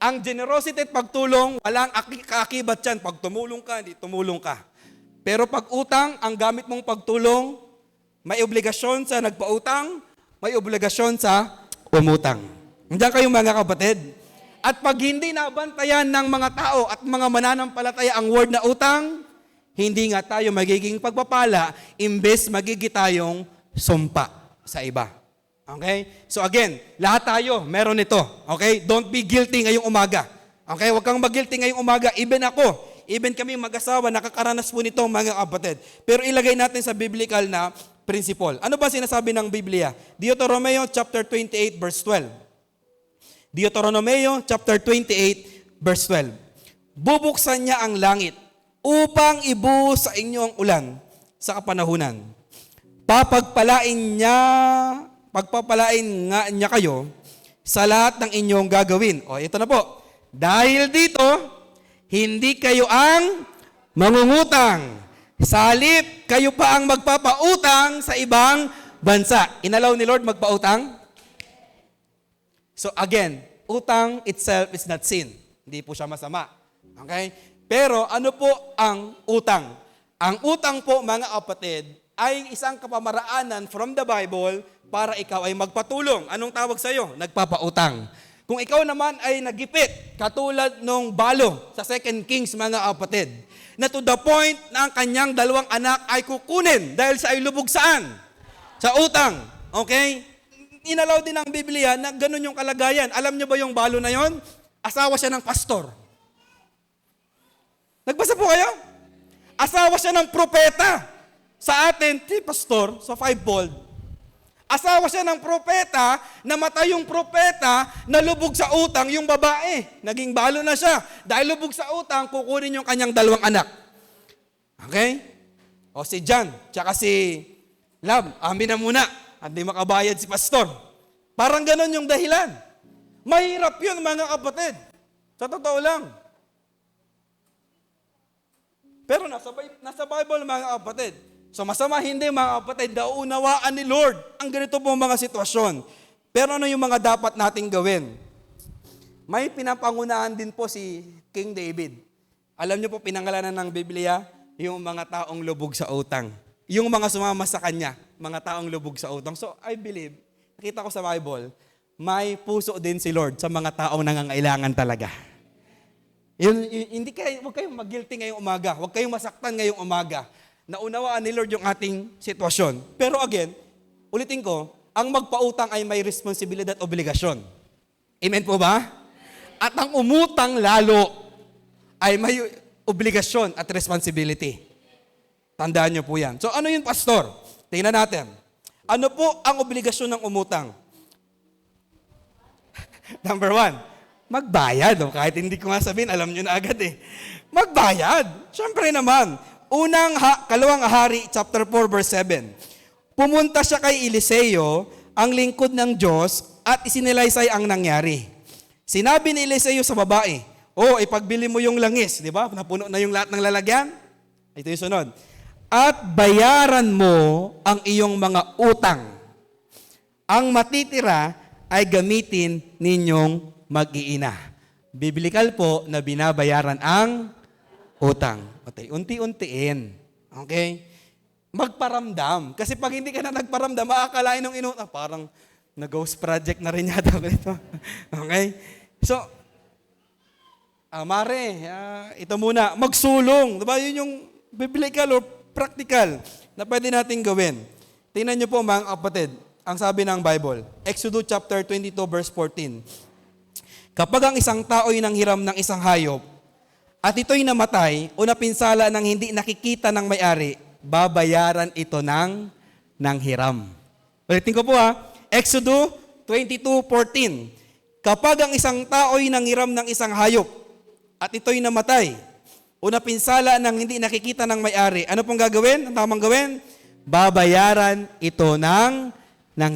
Ang generosity at pagtulong, walang kaakibat yan. Pag tumulong ka, hindi tumulong ka. Pero pag utang, ang gamit mong pagtulong, may obligasyon sa nagpautang, may obligasyon sa umutang. Nandiyan kayo mga kapatid. At pag hindi nabantayan ng mga tao at mga mananampalataya ang word na utang, hindi nga tayo magiging pagpapala, imbes magiging tayong sumpa sa iba. Okay? So again, lahat tayo, meron ito. Okay? Don't be guilty ngayong umaga. Okay? Huwag kang mag-guilty ngayong umaga. Even ako, Even kami mag-asawa, nakakaranas po nito mga kapatid. Pero ilagay natin sa biblical na principle. Ano ba sinasabi ng Biblia? Deuteronomy chapter 28 verse 12. Deuteronomy chapter 28 verse 12. Bubuksan niya ang langit upang ibuhos sa inyo ang ulan sa kapanahunan. Pagpapalain nga niya kayo sa lahat ng inyong gagawin. O, ito na po. Dahil dito, hindi kayo ang mangungutang. Sa halip, kayo pa ang magpapautang sa ibang bansa. Inalaw ni Lord magpautang? So again, utang itself is not sin. Hindi po siya masama. Okay? Pero ano po ang utang? Ang utang po, mga kapatid, ay isang kapamaraanan from the Bible para ikaw ay magpatulong. Anong tawag sa'yo? Nagpapautang. Kung ikaw naman ay nagipit, katulad nung balo sa 2 Kings, mga kapatid, na to the point na ang kanyang 2 anak ay kukunin dahil sa ay lubog saan? Sa utang. Okay? Inalaw din ng Biblia na ganun yung kalagayan. Alam niyo ba yung balo na yon? Asawa siya ng pastor. Nagbasa po kayo? Asawa siya ng propeta. Sa atin, pastor, sa fivefold. Asawa siya ng propeta, namatay yung propeta, nalubog sa utang yung babae. Naging balo na siya. Dahil lubog sa utang, kukunin yung kanyang 2 anak. Okay? O si John, tsaka si Love, amin na muna. Hindi makabayad si pastor. Parang ganon yung dahilan. Mahirap yun, mga kapatid. Sa totoo lang. Pero nasa Bible, mga kapatid. So masama hindi, mga kapatid, naunawaan ni Lord ang ganito pong mga sitwasyon. Pero ano yung mga dapat nating gawin? May pinapangunahan din po si King David. Alam niyo po, pinangalanan ng Biblia, yung mga taong lubog sa utang. Yung mga sumama sa kanya, mga taong lubog sa utang. So I believe, nakita ko sa Bible, may puso din si Lord sa mga taong nangangailangan talaga. Huwag kayong mag-guilty ngayong umaga. Huwag kayong masaktan ngayong umaga. Naunawaan ni Lord yung ating sitwasyon. Pero again, ulitin ko, ang magpautang ay may responsibilidad at obligasyon. Amen po ba? At ang umutang lalo ay may obligasyon at responsibility. Tandaan niyo po yan. So ano yun, pastor? Tingnan natin. Ano po ang obligasyon ng umutang? Number 1, magbayad. Kahit hindi ko nga sabihin, alam niyo na agad eh. Magbayad. Siyempre naman. Kalawang Hari, chapter 4, verse 7. Pumunta siya kay Eliseo, ang lingkod ng Diyos, at isinilaysay ang nangyari. Sinabi ni Eliseo sa babae, ipagbili mo yung langis, di ba? Napuno na yung lahat ng lalagyan. Ito yung sunod. At bayaran mo ang iyong mga utang. Ang matitira ay gamitin ninyong mag-iina. Biblical po na binabayaran ang utang. Okay, unti-untiin. Okay? Magparamdam. Kasi pag hindi ka na nagparamdam, maakalain ng inutang. Parang nag-ghost project na rin yata ito. Okay? So, ito muna, magsulong. Diba? Yun yung biblical or practical na pwede natin gawin. Tingnan niyo po, mga kapatid, ang sabi ng Bible. Exodus chapter 22 verse 14. Kapag ang isang tao ay nanghiram ng isang hayop, at ito'y namatay o napinsala ng hindi nakikita ng may-ari, babayaran ito ng hiram. Ulitin ko po Exodus 22:14. Kapag ang isang tao'y nanghiram ng isang hayop, at ito'y namatay o napinsala ng hindi nakikita ng may-ari, ano pong gagawin? Ang tamang gawin? Babayaran ito ng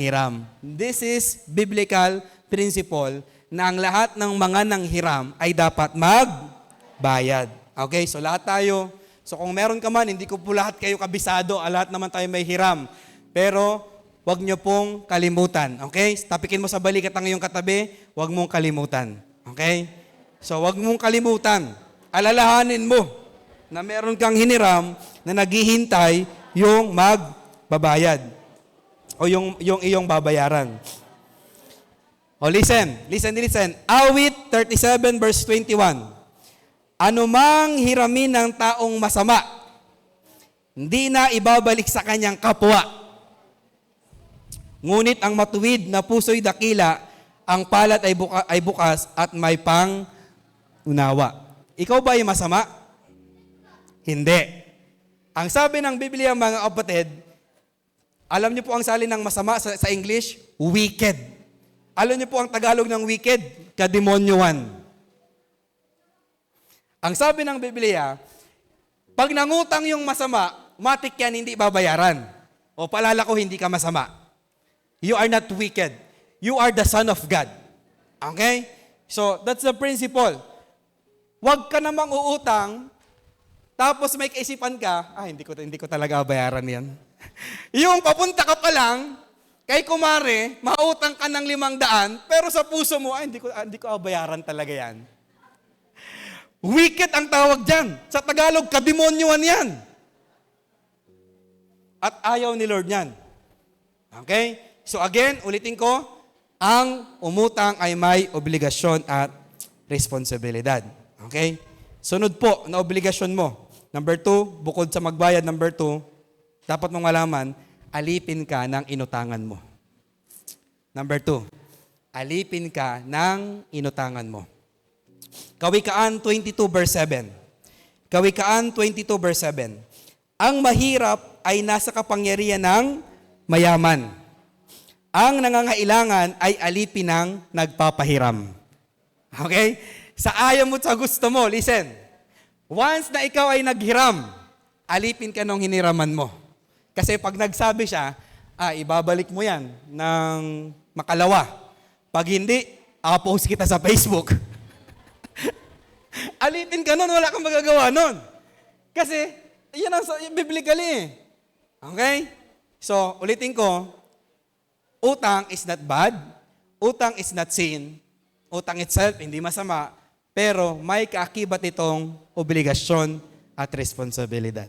hiram. This is biblical principle na ang lahat ng mga nanghiram ay dapat magbayad. Okay, so lahat tayo. So kung meron ka man, hindi ko po lahat kayo kabisado, lahat naman tayo may hiram. Pero wag nyo pong kalimutan. Okay? Tapikin mo sa balikat ang iyong katabi, wag mong kalimutan. Okay? So wag mong kalimutan. Alalahanin mo na meron kang hiniram na naghihintay yung magbabayad o yung iyong babayaran. Listen. Awit 37 verse 21. Anumang hiramin ng taong masama, hindi na ibabalik sa kanyang kapwa. Ngunit ang matuwid na puso'y dakila, ang palad ay bukas at may pang-unawa. Ikaw ba ay masama? Hindi. Ang sabi ng Biblia, mga kapatid, alam niyo po ang salin ng masama sa English? Wicked. Alam niyo po ang Tagalog ng wicked? Kademonyoan. Ang sabi ng Biblia, pag nangutang yung masama, matik yan hindi babayaran. O paalala ko, hindi ka masama. You are not wicked. You are the son of God. Okay? So, that's the principle. Huwag ka namang uutang, tapos may kaisipan ka, hindi ko talaga bayaran yan. Yung papunta ka pa lang, kay kumare, mautang ka ng 500, pero sa puso mo, hindi ko bayaran talaga yan. Wicked ang tawag dyan. Sa Tagalog, kademonyoan yan. At ayaw ni Lord yan. Okay? So again, ulitin ko, ang umutang ay may obligasyon at responsibilidad. Okay? Sunod po na obligasyon mo. Number 2, bukod sa magbayad, number 2, dapat mong malaman, alipin ka ng inutangan mo. Number 2, alipin ka ng inutangan mo. Kawikaan 22 verse 7. Kawikaan 22 verse 7. Ang mahirap ay nasa kapangyarihan ng mayaman. Ang nangangailangan ay alipin ng nagpapahiram. Okay? Sa ayaw mo sa gusto mo, listen. Once na ikaw ay naghiram, alipin ka nung hiniraman mo. Kasi pag nagsabi siya, ibabalik mo yan ng makalawa. Pag hindi, post kita sa Facebook. Alipin ka nun, wala kang magagawa nun. Kasi, yan ang biblically eh. Okay? So, ulitin ko, utang is not bad. Utang is not sin. Utang itself, hindi masama. Pero may kaakibat itong obligasyon at responsibilidad.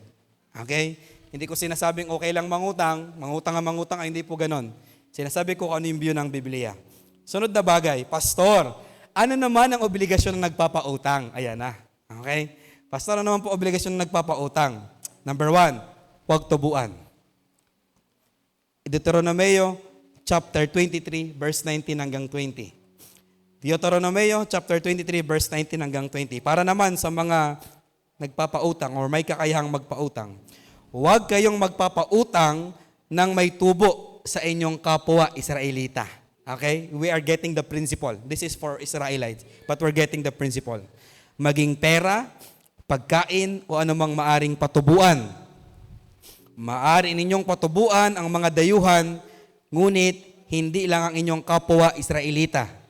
Okay? Hindi ko sinasabing okay lang mangutang, mangutang, hindi po ganon. Sinasabi ko ano yung view ng Biblia. Sunod na bagay, Pastor, ano naman ang obligasyon ng nagpapautang? Ayan na. Okay? Pastor, ano naman po obligasyon ng nagpapautang? Number 1, huwag tubuan. Deuteronomio chapter 23, verse 19 hanggang 20. Deuteronomio chapter 23, verse 19 hanggang 20. Para naman sa mga nagpapautang or may kakayahang magpautang, huwag kayong magpapautang ng may tubo sa inyong kapwa Israelita. Okay? We are getting the principle. This is for Israelites, but we're getting the principle. Maging pera, pagkain, o anumang maaring patubuan. Maaari ninyong patubuan ang mga dayuhan, ngunit hindi lang ang inyong kapwa Israelita.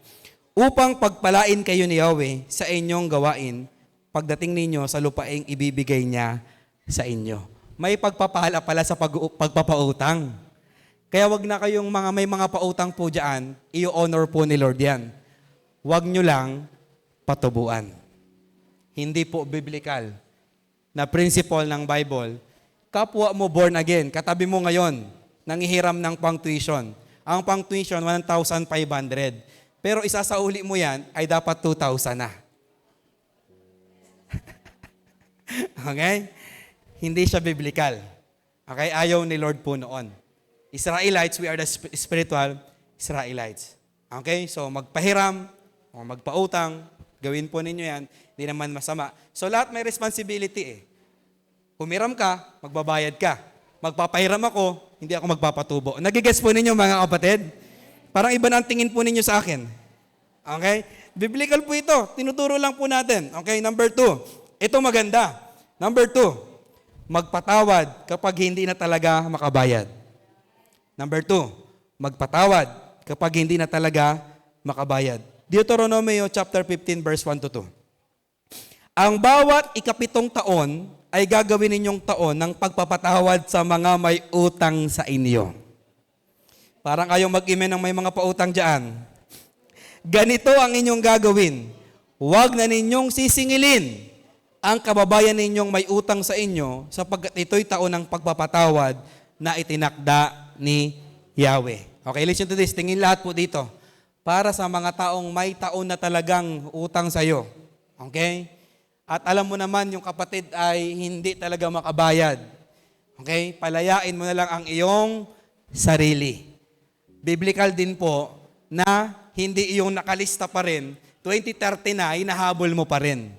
Upang pagpalain kayo ni Yahweh sa inyong gawain, pagdating ninyo sa lupaing ibibigay niya sa inyo. May pagpapala pala sa pagpapautang. Kaya wag na kayong may mga pautang po dyan, i-honor po ni Lord yan. Wag nyo lang patubuan. Hindi po biblical na principle ng Bible. Kapwa mo born again, katabi mo ngayon, nangihiram ng pang-tuition. Ang pang-tuition, 1,500. Pero isasauli mo yan, ay dapat 2,000 na. Okay? Hindi siya biblical. Okay? Ayaw ni Lord po noon. Israelites, we are the spiritual Israelites. Okay? So, magpahiram o magpautang, gawin po ninyo yan, hindi naman masama. So, lahat may responsibility eh. Humiram ka, magbabayad ka. Magpapahiram ako, hindi ako magpapatubo. Nagigets po ninyo mga kapatid? Parang iba na ang tingin po ninyo sa akin. Okay? Biblical po ito. Tinuturo lang po natin. Okay? Number 2. Ito maganda. Number 2. Magpatawad kapag hindi na talaga makabayad. Number 2, magpatawad kapag hindi na talaga makabayad. Deuteronomio chapter 15 verse 1 to 2. Ang bawat ikapitong taon ay gagawin ninyong taon ng pagpapatawad sa mga may utang sa inyo. Parang kayong mag-ime ng may mga pautang dyan. Ganito ang inyong gagawin. Huwag na ninyong sisingilin ang kababayan ninyong may utang sa inyo sapagkat ito'y taon ng pagpapatawad na itinakda ni Yahweh. Okay, listen to this. Tingin lahat po dito. Para sa mga taong may taon na talagang utang sa iyo. Okay? At alam mo naman yung kapatid ay hindi talaga makabayad. Okay? Palayain mo na lang ang iyong sarili. Biblical din po na hindi iyong nakalista pa rin, 2030 na, hinahabol mo pa rin.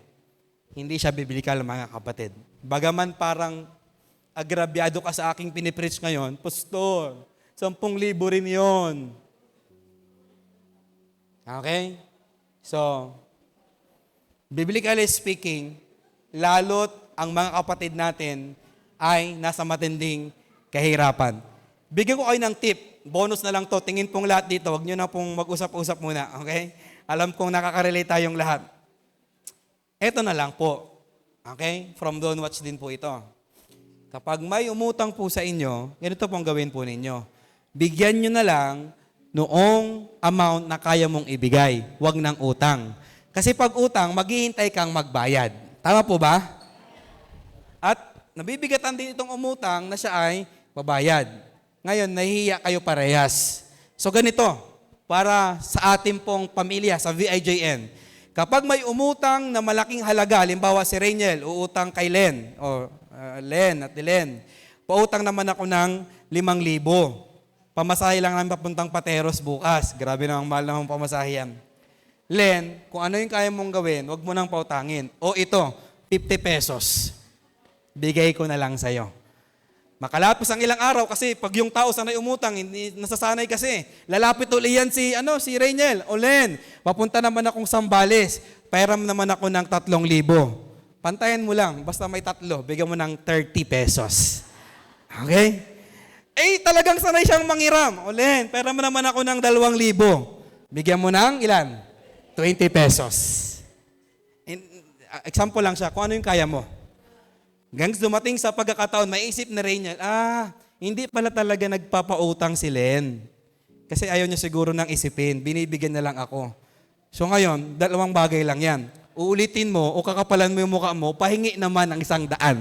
Hindi siya biblical mga kapatid. Bagaman parang agrabyado ka sa aking pinipreach ngayon, Pastor, 10,000 rin yon. Okay? So, biblically speaking, lalo't ang mga kapatid natin ay nasa matinding kahirapan. Bigyan ko kayo ng tip. Bonus na lang to. Tingin pong lahat dito. Huwag nyo na pong mag-usap-usap muna. Okay? Alam kong nakaka-relate tayong lahat. Ito na lang po. Okay? From Don't Watch din po ito. Kapag may umutang po sa inyo, ganito pong gawin po ninyo. Bigyan nyo na lang noong amount na kaya mong ibigay. Huwag ng utang. Kasi pag utang, maghihintay kang magbayad. Tama po ba? At nabibigatan din itong umutang na siya ay babayad. Ngayon, nahihiya kayo parehas. So ganito, para sa ating pong pamilya, sa VIJN, kapag may umutang na malaking halaga, halimbawa si Rainiel, uutang kay Len, o Len at Len, pautang naman ako ng 5,000. Pamasahe lang namin papuntang Pateros bukas. Grabe namang mahal namang pamasahe yan. Len, kung ano yung kaya mong gawin, huwag mo nang pautangin. O ito, 50 pesos. Bigay ko na lang sa'yo. Makalapis ang ilang araw kasi pag yung tao sanay umutang, hindi nasasanay kasi. Lalapit uli yan si Rainiel o Len. Papunta naman akong Sambales. Pairam naman ako ng 3,000. Pantayan mo lang, basta may 3, bigyan mo ng 30 pesos. Okay? Talagang sanay siyang mangiram. O Len, pairam naman ako ng 2,000. Bigyan mo ng ilan? 20 pesos. Example lang siya, kung ano yung kaya mo. Hanggang dumating sa pagkakataon, maisip na rin niya, hindi pala talaga nagpapautang si Len. Kasi ayaw niya siguro nang isipin, binibigyan na lang ako. So ngayon, 2 bagay lang yan. Uulitin mo o kakapalan mo yung mukha mo, pahingi naman ng 100.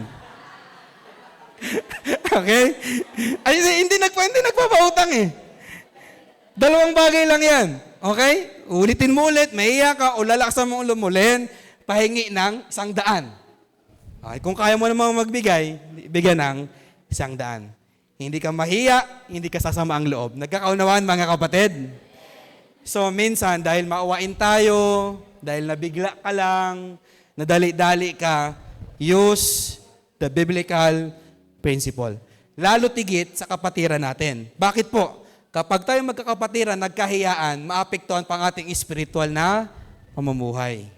Okay? Hindi nagpapautang eh. 2 bagay lang yan. Okay? Ulitin mo ulit, mahiya ka o lalaksan mo ulo mo, Len, pahingi ng 100. Okay, kung kaya mo namang magbigay, bigyan ng 100. Hindi ka mahiya, hindi ka sasama ang loob. Nagkakaunawaan mga kapatid? So minsan, dahil maawain tayo, dahil nabigla ka lang, nadali-dali ka, use the biblical principle. Lalo tigit sa kapatiran natin. Bakit po? Kapag tayo magkakapatiran, nagkahiyaan, maapektuhan pang ating spiritual na pamumuhay.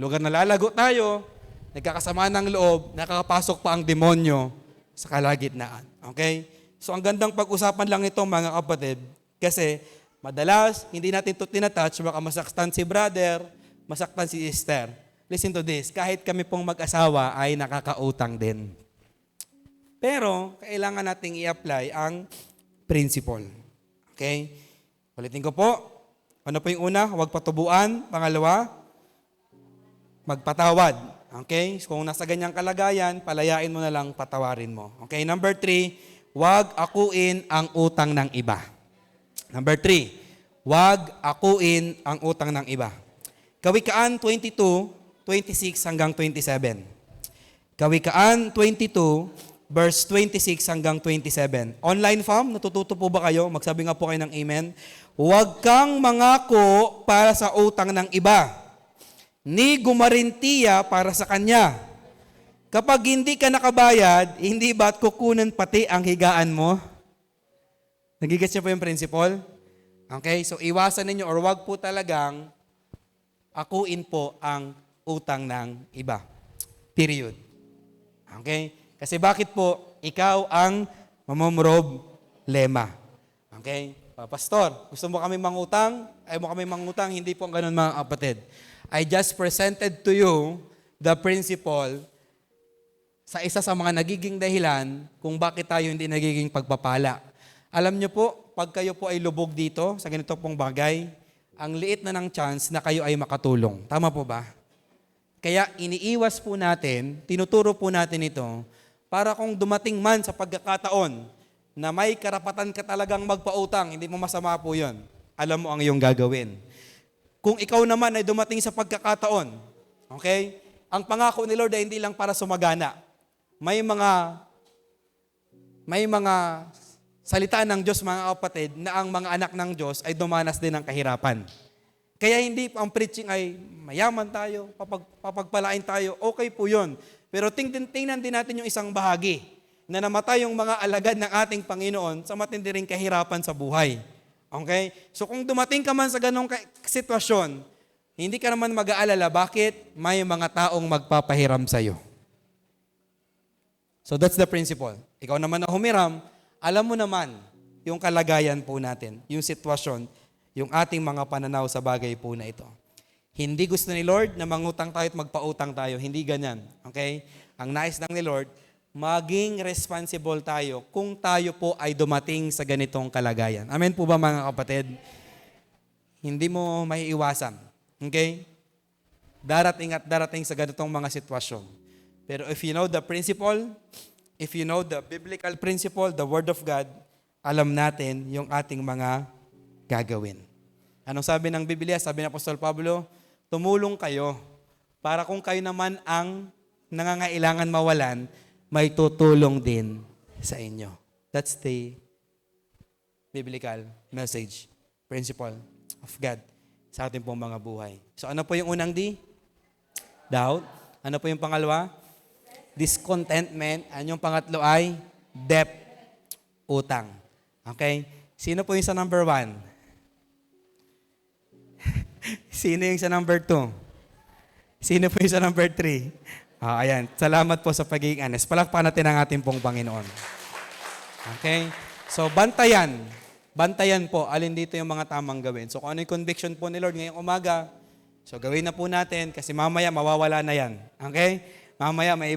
Lugar na lalago tayo, nagkakasama ng loob, nakakapasok pa ang demonyo sa kalagitnaan. Okay? So ang gandang pag-usapan lang ito mga kapatid, kasi madalas hindi natin ito tinatouch, baka masaktan si brother, masaktan si sister. Listen to this, kahit kami pong mag-asawa ay nakakautang din. Pero kailangan nating i-apply ang principle. Okay? Ulitin ko po, ano po yung una? Huwag patubuan. Pangalawa, magpatawad. Okay? So, kung nasa ganyang kalagayan, palayain mo na lang, patawarin mo. Okay? Number 3, huwag akuin ang utang ng iba. Number 3, huwag akuin ang utang ng iba. Kawikaan 22:26 hanggang 27. Kawikaan 22, verse 26 hanggang 27. Online fam, natututo po ba kayo? Magsabi nga po kayo ng amen. Huwag kang mangako para sa utang ng iba, ni gumarintiya para sa kanya. Kapag hindi ka nakabayad, hindi ba't kukunan pati ang higaan mo? Nagigets niyo po yung principle? Okay, so iwasan ninyo or wag po talagang akuin po ang utang ng iba. Period. Okay? Kasi bakit po ikaw ang mamomrob lema? Okay? Pastor, gusto mo kami mangutang? Ayaw mo kami mangutang? Hindi po ganun mga kapatid. I just presented to you the principle sa isa sa mga nagiging dahilan kung bakit tayo hindi nagiging pagpapala. Alam niyo po, pag kayo po ay lubog dito sa ganito pong bagay, ang liit na ng chance na kayo ay makatulong. Tama po ba? Kaya iniiwas po natin, tinuturo po natin ito, para kung dumating man sa pagkakataon na may karapatan ka talagang magpautang, hindi mo masama po yun. Alam mo ang iyong gagawin. Kung ikaw naman ay dumating sa pagkakataon, okay? Ang pangako ni Lord ay hindi lang para sumagana. May mga salita ng Diyos, mga kapatid, na ang mga anak ng Diyos ay dumanas din ng kahirapan. Kaya hindi ang preaching ay mayaman tayo, papagpalain tayo, okay po yun. Pero tingnan din natin yung isang bahagi na namatay yung mga alagad ng ating Panginoon sa matindi ring kahirapan sa buhay. Okay? So kung dumating ka man sa ganong sitwasyon, hindi ka naman mag-aalala bakit may mga taong magpapahiram sa iyo. So that's the principle. Ikaw naman na humiram, alam mo naman yung kalagayan po natin, yung sitwasyon, yung ating mga pananaw sa bagay po na ito. Hindi gusto ni Lord na mangutang tayo at magpautang tayo. Hindi ganyan. Okay? Ang nais lang ni Lord, maging responsible tayo kung tayo po ay dumating sa ganitong kalagayan. Amen po ba mga kapatid? Hindi mo maiiwasan. Okay? Darating at darating sa ganitong mga sitwasyon. Pero if you know the principle, if you know the biblical principle, the Word of God, alam natin yung ating mga gagawin. Anong sabi ng Biblia? Sabi ng Apostol Pablo, tumulong kayo para kung kayo naman ang nangangailangan mawalan, may tutulong din sa inyo. That's the biblical message, principle of God sa ating pong mga buhay. So ano po yung unang D? Doubt. Ano po yung pangalawa? Discontentment. Ano yung pangatlo ay? Debt. Utang. Okay? Sino po yung sa number 1? Sino yung sa number 2? Sino po yung sa number 3? Ayan. Salamat po sa pagiging honest. Palakpakan natin ang ating pong Panginoon. Okay? So, bantayan. Bantayan po. Alin dito yung mga tamang gawin. So, kung ano yung conviction po ni Lord ngayong umaga, so gawin na po natin kasi mamaya mawawala na yan. Okay? Mamaya may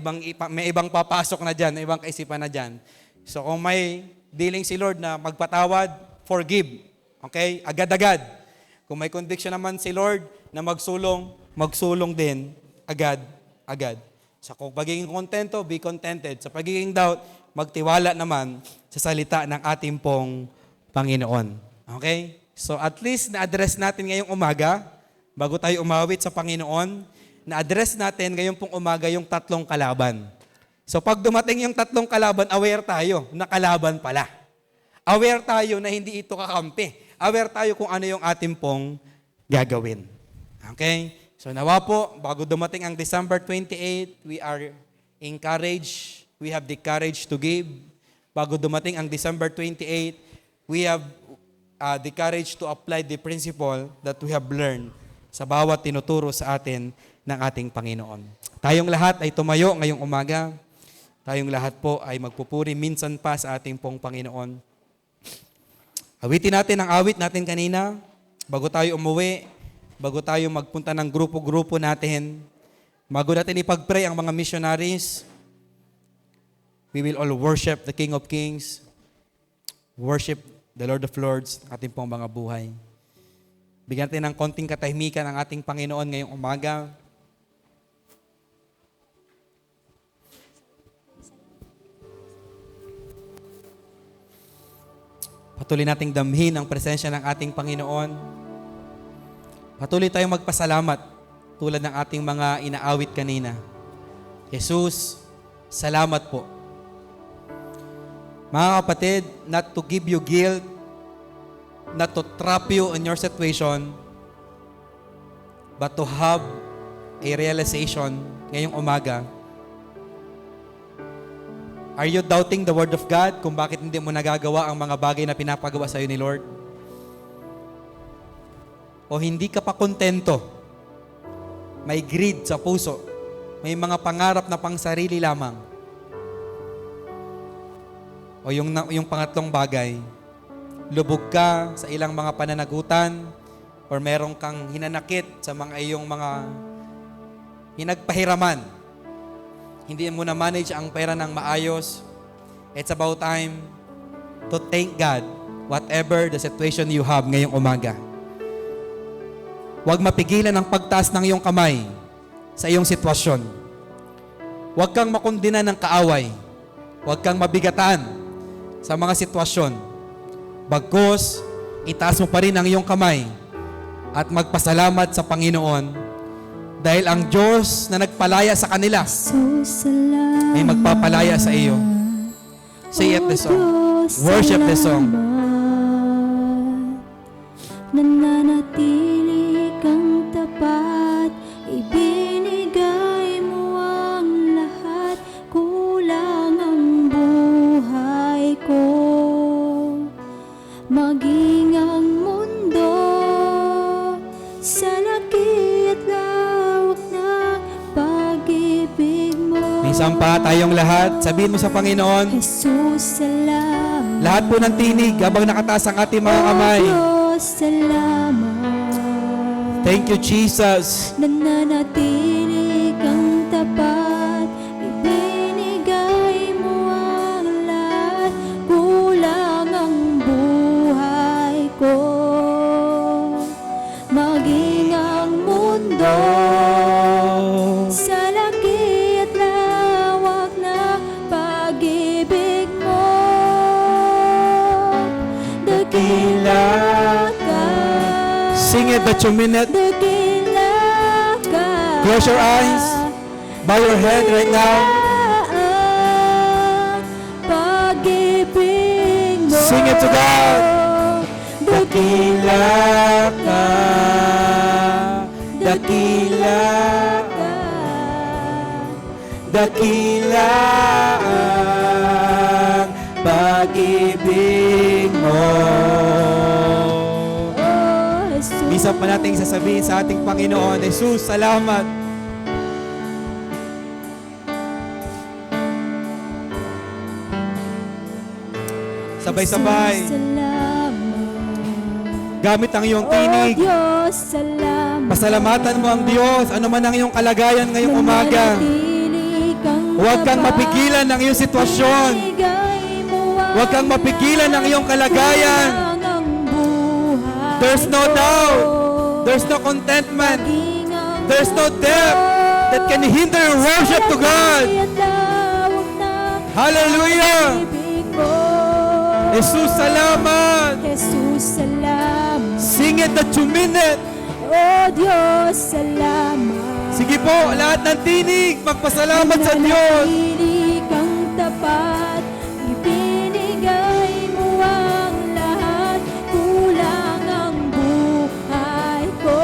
ibang papasok na dyan, may ibang kaisipan na dyan. So, kung may dealing si Lord na magpatawad, forgive. Okay? Agad-agad. Kung may conviction naman si Lord na magsulong din agad. So kung pagiging kontento, be contented. Sa pagiging doubt, magtiwala naman sa salita ng ating pong Panginoon. Okay? So at least na-address natin ngayong umaga, bago tayo umawit sa Panginoon, na-address natin ngayong pong umaga yung 3 kalaban. So pag dumating yung 3 kalaban, aware tayo na kalaban pala. Aware tayo na hindi ito kakampi. Aware tayo kung ano yung ating pong gagawin. Okay? So nawa po, bago dumating ang December 28, we are encouraged. We have the courage to give. Bago dumating ang December 28, we have the courage to apply the principle that we have learned sa bawat tinuturo sa atin ng ating Panginoon. Tayong lahat ay tumayo ngayong umaga. Tayong lahat po ay magpupuri minsan pa sa ating pong Panginoon. Awitin natin ang awit natin kanina, bago tayo umuwi, bago tayo magpunta ng grupo-grupo natin, bago natin ipag-pray ang mga missionaries, we will all worship the King of Kings, worship the Lord of Lords, ating pong mga buhay. Bigyan natin ng konting katahimikan ang ating Panginoon ngayong umaga. Patuloy nating damhin ang presensya ng ating Panginoon. Patuloy tayong magpasalamat tulad ng ating mga inaawit kanina. Jesus, salamat po. Mga kapatid, not to give you guilt, not to trap you in your situation, but to have a realization ngayong umaga. Are you doubting the Word of God kung bakit hindi mo nagagawa ang mga bagay na pinapagawa sa iyo ni Lord? O hindi ka pa kontento? May greed sa puso. May mga pangarap na pang sarili lamang. O yung pangatlong bagay, lubog ka sa ilang mga pananagutan or meron kang hinanakit sa mga iyong mga hinagpahiraman. Hindi mo na-manage ang pera ng maayos. It's about time to thank God whatever the situation you have ngayong umaga. Huwag mapigilan ang pagtaas ng iyong kamay sa iyong sitwasyon. Huwag kang makundina ng kaaway. Huwag kang mabigatan sa mga sitwasyon. Bagkus, itaas mo pa rin ang iyong kamay at magpasalamat sa Panginoon dahil ang Diyos na nagpalaya sa kanila ay magpapalaya sa iyo. Say it the song. Worship the song. Nananatili kang tapat, ibinigay mo ang lahat. Isampa tayong lahat. Sabihin mo sa Panginoon, Jesus, salamat. lahat po ng tinig habang nakataas ang ating mga kamay. Diyos, salamat. Thank you, Jesus. Nananatili kang tapat, ibinigay mo ang lahat, kulang ang buhay ko, maging ang mundo sa laki at lawak na pag-ibig mo, dakila ka. Sing it that you mean it. Dakila ka. Close your eyes. Bow your head right now. Pag-ibig mo. Sing it to God. Dakila ka. Dakila ka. Dakila ang pag-ibig mo. Oh, Jesus. Minsan pa natin sasabihin sa ating Panginoon, Jesus, salamat. Sabay-sabay. Jesus, salamat. Gamit ang iyong Oh, tinig. Diyos, salamat. Pasalamatan mo ang Diyos. Ano man ang iyong kalagayan ngayong umaga. Nananatili kang Huwag kang tapat, mapigilan ng iyong sitwasyon. ibigay mo ang Huwag kang mapigilan ng iyong kalagayan. kulang ang buhay There's no ko. doubt. There's no contentment. Maging ang There's no depth that can hinder your worship to God. laki at lawak ng Hallelujah! pag-ibig mo. Jesus, salamat! Jesus, salamat. Sing it that you mean it. Oh, Diyos, salamat. Sige po, lahat ng tinig, magpasalamat sa Diyos. Nananatili kang tapat, ibinigay mo ang lahat, kulang ang buhay ko,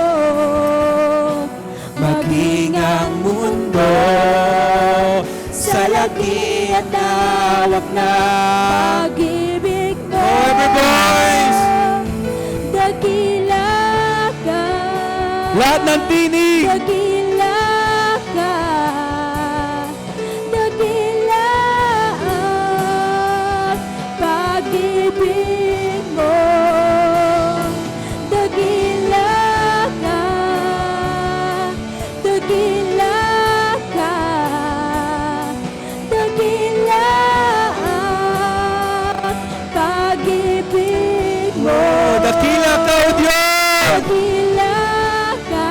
Maging ang mundo sa laki at lawak na. pag-ibig mo. Oh, every voice. Dakila ka. Lahat ng tinig. Dakila ka. Dakila ang pag-ibig mo. Dakila ka. Dakila ka. Dakila ang pag-ibig mo. Oh, dakila ka, O Diyos. Dakila ka.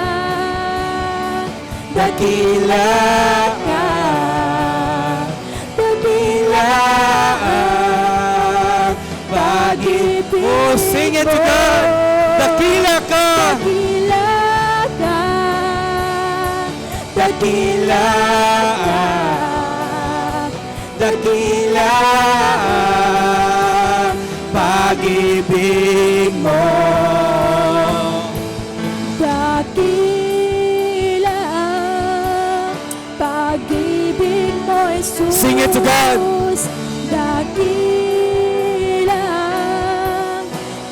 Dakila ka. Dakila ang pag-ibig. Oh, sing it to mo. God. Dakila ka. Dakila ka. Dakila ka. Dakila ang pag-ibig mo. Dakila ang pag-ibig mo, Jesus. Sing it to God. Dakila ang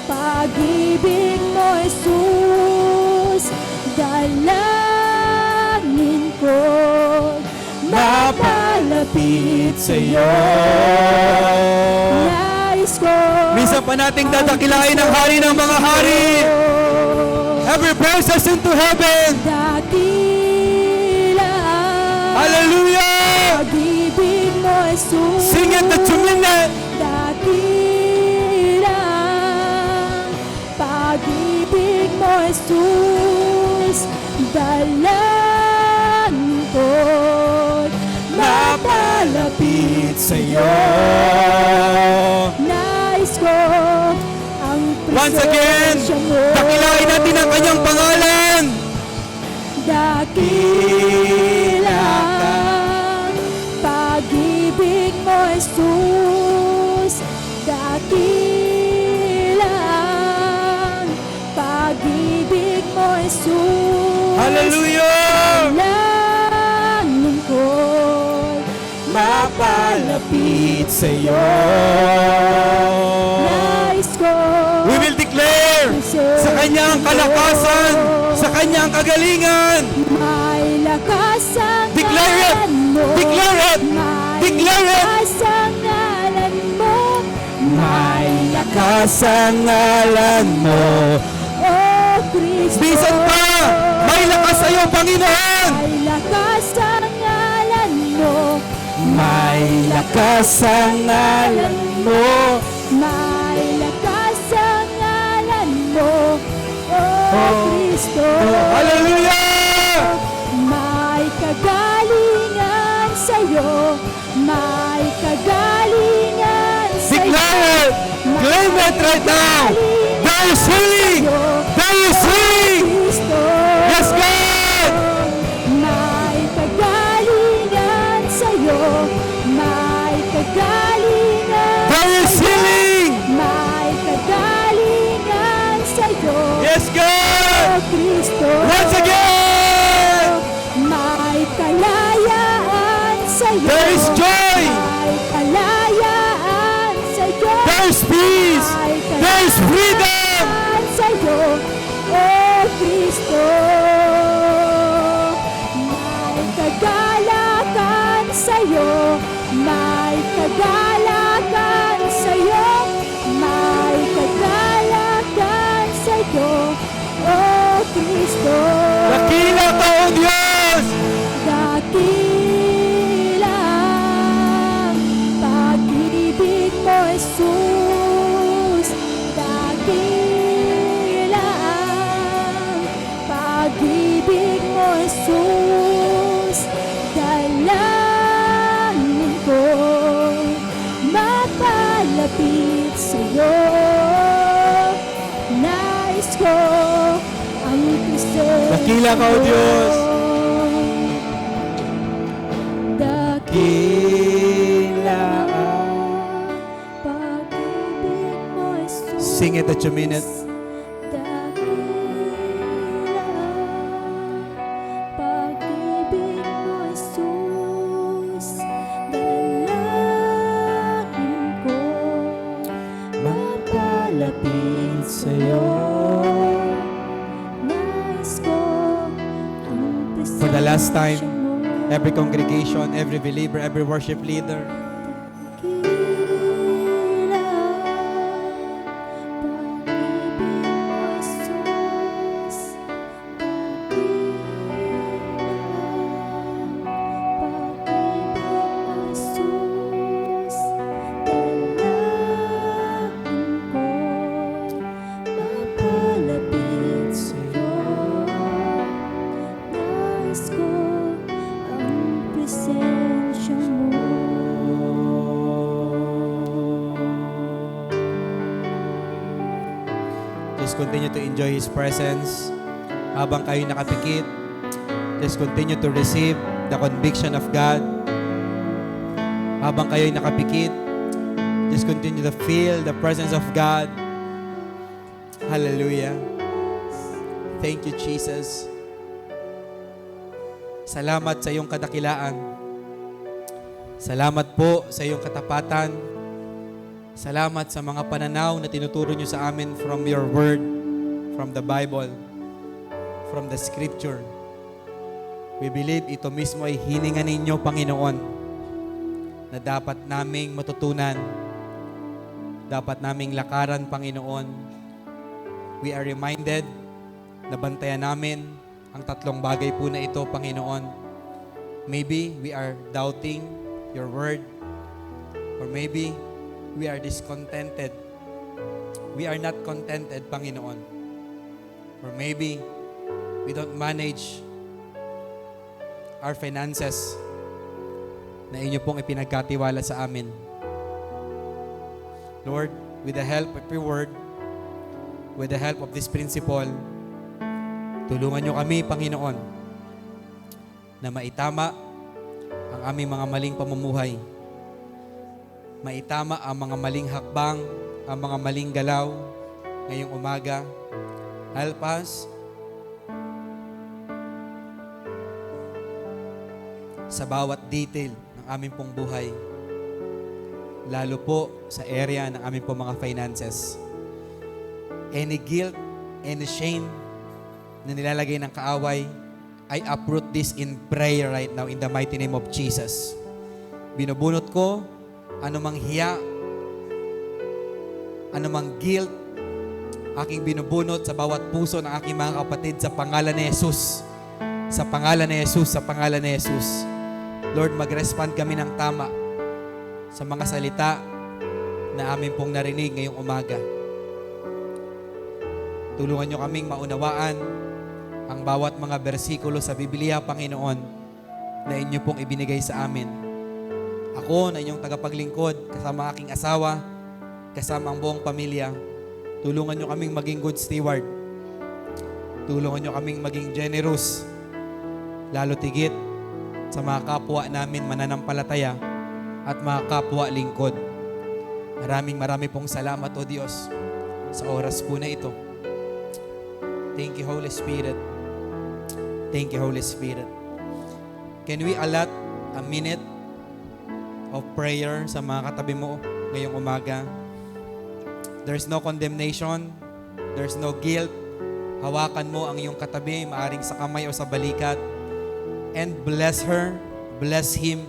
pag-ibig mo, Jesus. Dalangin ko mapalapit sa iyo. Nais ko Minsan pa nating dadakilain ang hari ng mga hari. Every process into heaven. Dakila ang Hallelujah! pag-ibig mo, Jesus. Sing it that you mean it. Dakila ang pag-ibig mo, Jesus. Dalangin ko'y mapalapit sa iyo. Nais ko ang Once again, presensya mo. dakilain natin ang kanyang pangalan. Dakila ang pag-ibig mo, Jesus. Dakila ang pag-ibig mo, Jesus. Hallelujah! Langin ko'y Mapalapit sa iyo. nais ko We will declare sa kanyang kalakasan, sa kanyang kagalingan. May lakas ang Declare it! ngalan mo. Declare it! May Declare it! lakas ang ngalan mo. May lakas ang ngalan mo. Oh, Kristo. Bisan pa! May lakas sa iyo, Panginoon! May lakas ang ngalan mo. May lakas ang ngalan mo. May lakas ang ngalan mo. Oh, Kristo. Hallelujah! May kagalingan sa'yo. May kagalingan sa'yo. Declare it! Claim it right now! There is healing! There is healing! Kristo. Yes, God! May kagalingan sa'yo. May kagalingan. There is healing! May kagalingan sa'yo. Yes, God! Oh, Kristo. Once again! May kalayaan sa'yo. There is joy! May kalayaan sa'yo. There is peace! There is freedom! Sa'yo, oh Kristo. May kagalakan sa'yo. May kagalakan sa'yo. May kagalakan sa'yo, oh Kristo. Dakila ka, O Diyos! Dakila ang pag-ibig mo, Jesus. Dakila ang pag-ibig mo, Jesus. Dalangin ko mapalapit sa'yo. Nais ko ang presensya Dakila ka, O Diyos. Dakila pag-ibig mo, Jesus. Sing it that you mean it. Dakila pag-ibig mo, Jesus. Dalangin ko mapalapit sa'yo. Nais ko ang For the last time, presensya mo. every congregation, every believer, every worship leader, Dakila pag-ibig mo, Jesus. Dakila pag-ibig mo, Jesus. Dalangin ko mapalapit sa'yo. Nais ko ang presensya mo. just continue to enjoy His presence. Habang kayo nakapikit, just continue to receive the conviction of God. Habang kayo nakapikit, just continue to feel the presence of God. Hallelujah. Thank you, Jesus. Salamat sa iyong kadakilaan. Salamat po sa iyong katapatan. Salamat sa mga pananaw na tinuturo niyo sa amin from your word, from the Bible, from the scripture. We believe ito mismo ay hininga ninyo, Panginoon, na dapat naming matutunan, dapat naming lakaran, Panginoon. We are reminded na bantayan namin ang tatlong bagay po na ito, Panginoon. Maybe we are doubting your word, or maybe we are discontented. We are not contented, Panginoon. Or maybe we don't manage our finances na inyo pong ipinagkatiwala sa amin. Lord, with the help of your word, with the help of this principle, tulungan nyo kami, Panginoon, na maitama ang aming mga maling pamumuhay. Maitama ang mga maling hakbang, ang mga maling galaw ngayong umaga. Help us sa bawat detail ng aming pong buhay. Lalo po sa area ng aming pong mga finances. Any guilt, any shame, na nilalagay ng kaaway, I uproot this in prayer right now in the mighty name of Jesus. Binubunot ko anumang hiya, anumang guilt, aking binubunot sa bawat puso ng aking mga kapatid sa pangalan ni Jesus. Sa pangalan ni Jesus, sa pangalan ni Jesus. Lord, mag-respond kami ng tama sa mga salita na amin pong narinig ngayong umaga. Tulungan nyo kaming maunawaan ang bawat mga bersikulo sa Biblia, Panginoon, na inyo pong ibinigay sa amin. Ako na inyong tagapaglingkod, kasama aking asawa, kasama ang buong pamilya, tulungan nyo kaming maging good steward. Tulungan nyo kaming maging generous, lalo tigit sa mga kapwa namin mananampalataya at mga kapwa lingkod. Marami pong salamat, O Diyos, sa oras po na ito. Thank you, Holy Spirit. Thank you, Holy Spirit. Can we allot a minute of prayer sa mga katabi mo ngayong umaga? There's no condemnation. There's no guilt. Hawakan mo ang iyong katabi, maaring sa kamay o sa balikat. And bless her, bless him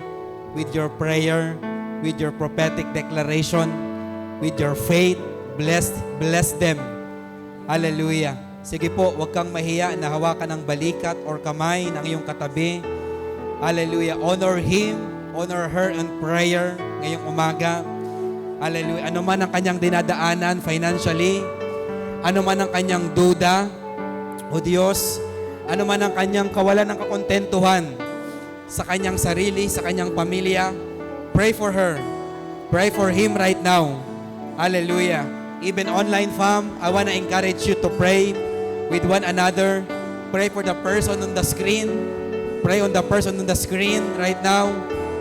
with your prayer, with your prophetic declaration, with your faith. Bless them. Hallelujah. Sige po, huwag kang mahiya na hawakan ng balikat or kamay ng iyong katabi. Hallelujah. Honor him, honor her in prayer ngayong umaga. Hallelujah. Ano man ang kanyang dinadaanan financially, ano man ang kanyang duda, O Diyos, ano man ang kanyang kawalan ng kakontentuhan sa kanyang sarili, sa kanyang pamilya, pray for her. Pray for him right now. Hallelujah. Even online fam, I want to encourage you to pray with one another. Pray for the person on the screen. Pray on the person on the screen right now.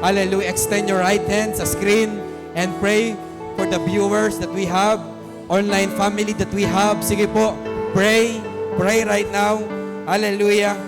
Hallelujah. Extend your right hand sa screen and pray for the viewers that we have, online family that we have. Sige po, pray. Pray right now. Hallelujah.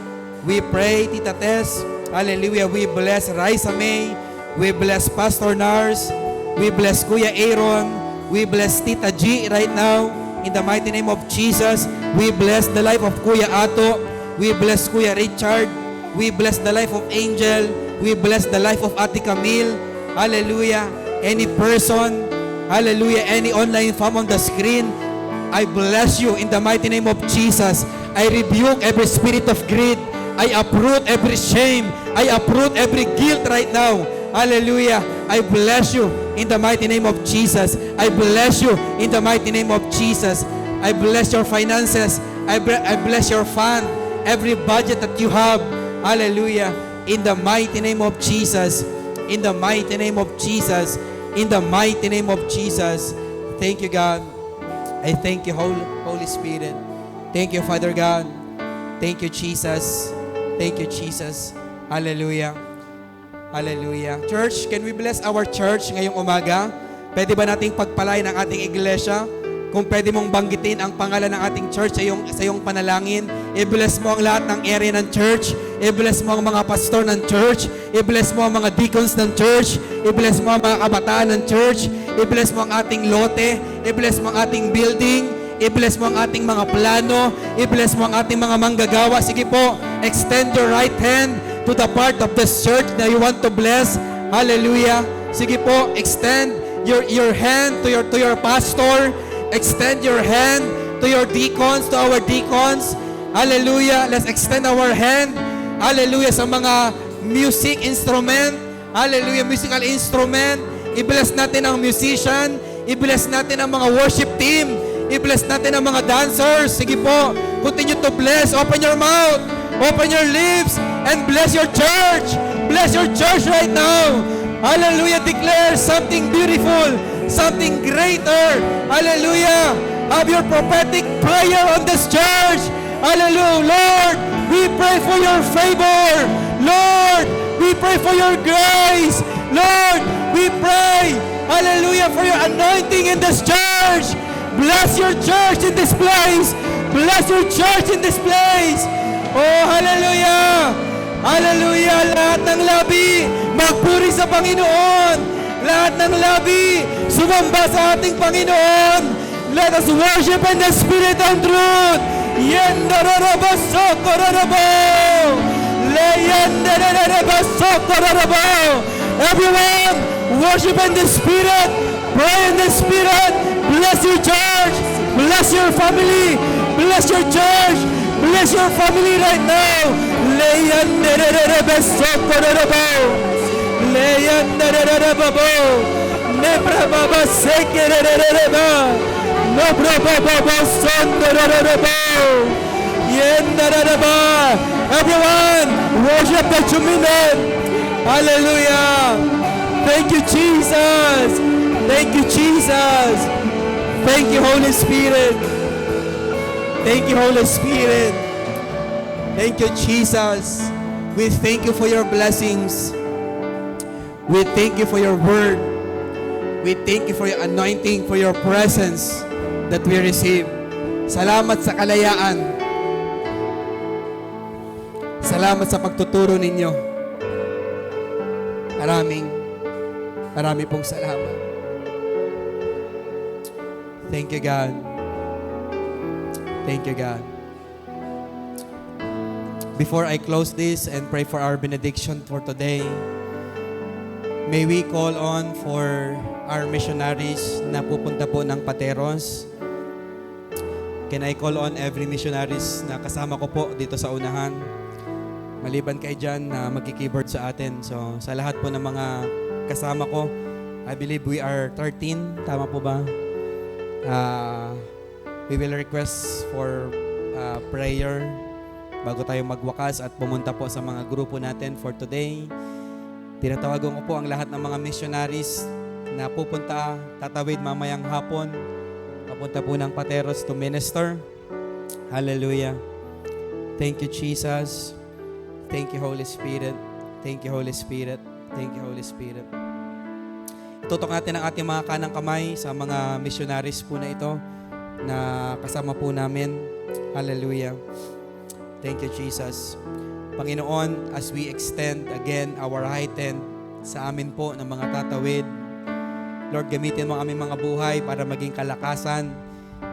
We pray, Tita Tess. Hallelujah. We bless Raisa May. We bless Pastor Nars. We bless Kuya Aaron. We bless Tita G right now. In the mighty name of Jesus, we bless the life of Kuya Ato. We bless Kuya Richard. We bless the life of Angel. We bless the life of Ate Camille. Hallelujah. Any person, hallelujah, any online fam on the screen, I bless you in the mighty name of Jesus. I rebuke every spirit of greed. I uproot every shame. I uproot every guilt right now. Hallelujah. I bless you in the mighty name of Jesus. I bless you in the mighty name of Jesus. I bless your finances. I bless your fund. Every budget that you have. Hallelujah. In the mighty name of Jesus. In the mighty name of Jesus. In the mighty name of Jesus. Thank you, God. I thank you, Holy Spirit. Thank you, Father God. Thank you, Jesus. Thank you, Jesus. Hallelujah. Hallelujah. Church, can we bless our church ngayong umaga? Pwede ba nating pagpalain ang ating iglesia? Kung pwede mong banggitin ang pangalan ng ating church sa iyong panalangin, i-bless mo ang lahat ng area ng church, i-bless mo ang mga pastor ng church, i-bless mo ang mga deacons ng church, i-bless mo ang mga kabataan ng church, i-bless mo ang ating lote, i-bless mo ang ating building, i-bless mo ang ating mga plano, i-bless mo ang ating mga manggagawa. Sige po, extend your right hand to the part of the church that you want to bless. Hallelujah. Sige po, extend your hand to your pastor. Extend your hand to your deacons, to our deacons. Hallelujah. Let's extend our hand. Hallelujah. Sa mga music instrument. Hallelujah. Musical instrument. I-bless natin ang musician. I-bless natin ang mga worship team. I-bless natin ang mga dancers. Sige po. Continue to bless. Open your mouth. Open your lips. And bless your church. Bless your church right now. Hallelujah. Declare something beautiful. Something greater. Hallelujah. Have your prophetic prayer on this church. Hallelujah. Lord, we pray for your favor. Lord, we pray for your grace. Lord, we pray, hallelujah, for your anointing in this church. Bless your church in this place. Bless your church in this place. Oh, hallelujah. Hallelujah. Lahat ng labi, magpuri sa Panginoon. Lahat ng labi, sumamba sa ating Panginoon. Let us worship in the Spirit and truth. Yendarabasokorobo. Leyendarabasokorobo. Everyone, worship in the Spirit, pray in the Spirit. Bless your church, bless your family, bless your church, bless your family right now. Leyendarabasokorobo. Leyendarababo. Nebrababa sekerereba. Nebrababa sonderereba. Yendaraba. Everyone, worship the Chuminet. Hallelujah. Thank you, Jesus. Thank you, Jesus. Thank you, Holy Spirit. Thank you, Holy Spirit. Thank you, Jesus. We thank you for your blessings. We thank you for your word. We thank you for your anointing, for your presence that we receive. Salamat sa kalayaan. Salamat sa pagtuturo ninyo. Marami pong salamat. Thank you, God. Thank you, God. Before I close this and pray for our benediction for today, may we call on for our missionaries na pupunta po ng Pateros. Can I call on every missionaries na kasama ko po dito sa unahan? Maliban kay Jan na magki-keyboard sa atin. So, sa lahat po ng mga kasama ko, I believe we are 13. Tama po ba? We will request for prayer bago tayo magwakas at pumunta po sa mga grupo natin for today. Tinatawagan ko po ang lahat ng mga missionaries na pupunta, tatawid mamayang hapon, papunta po ng Pateros to minister. Hallelujah. Thank you, Jesus. Thank you, Holy Spirit. Thank you, Holy Spirit. Thank you, Holy Spirit. Itutok natin ang ating mga kanang kamay sa mga missionaries po na ito na kasama po namin. Hallelujah. Thank you, Jesus. Panginoon, as we extend again our right hand sa amin po ng mga tatawid, Lord, gamitin mo ang aming mga buhay para maging kalakasan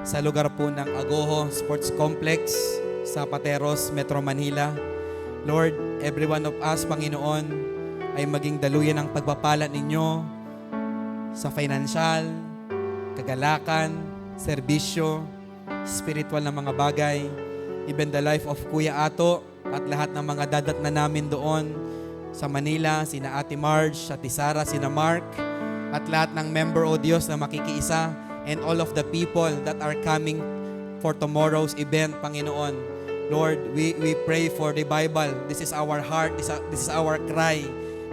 sa lugar po ng Agoho Sports Complex sa Pateros, Metro Manila. Lord, every one of us, Panginoon, ay maging daluyan ng pagpapala ninyo sa financial, kagalakan, serbisyo, spiritual na mga bagay, even the life of Kuya Ato at lahat ng mga dadat na namin doon sa Manila, sina Ate Marge, Ate Sara, sina Mark, at lahat ng member o Diyos na makikiisa, and all of the people that are coming for tomorrow's event, Panginoon. Lord, we pray for revival. This is our heart, this is our cry.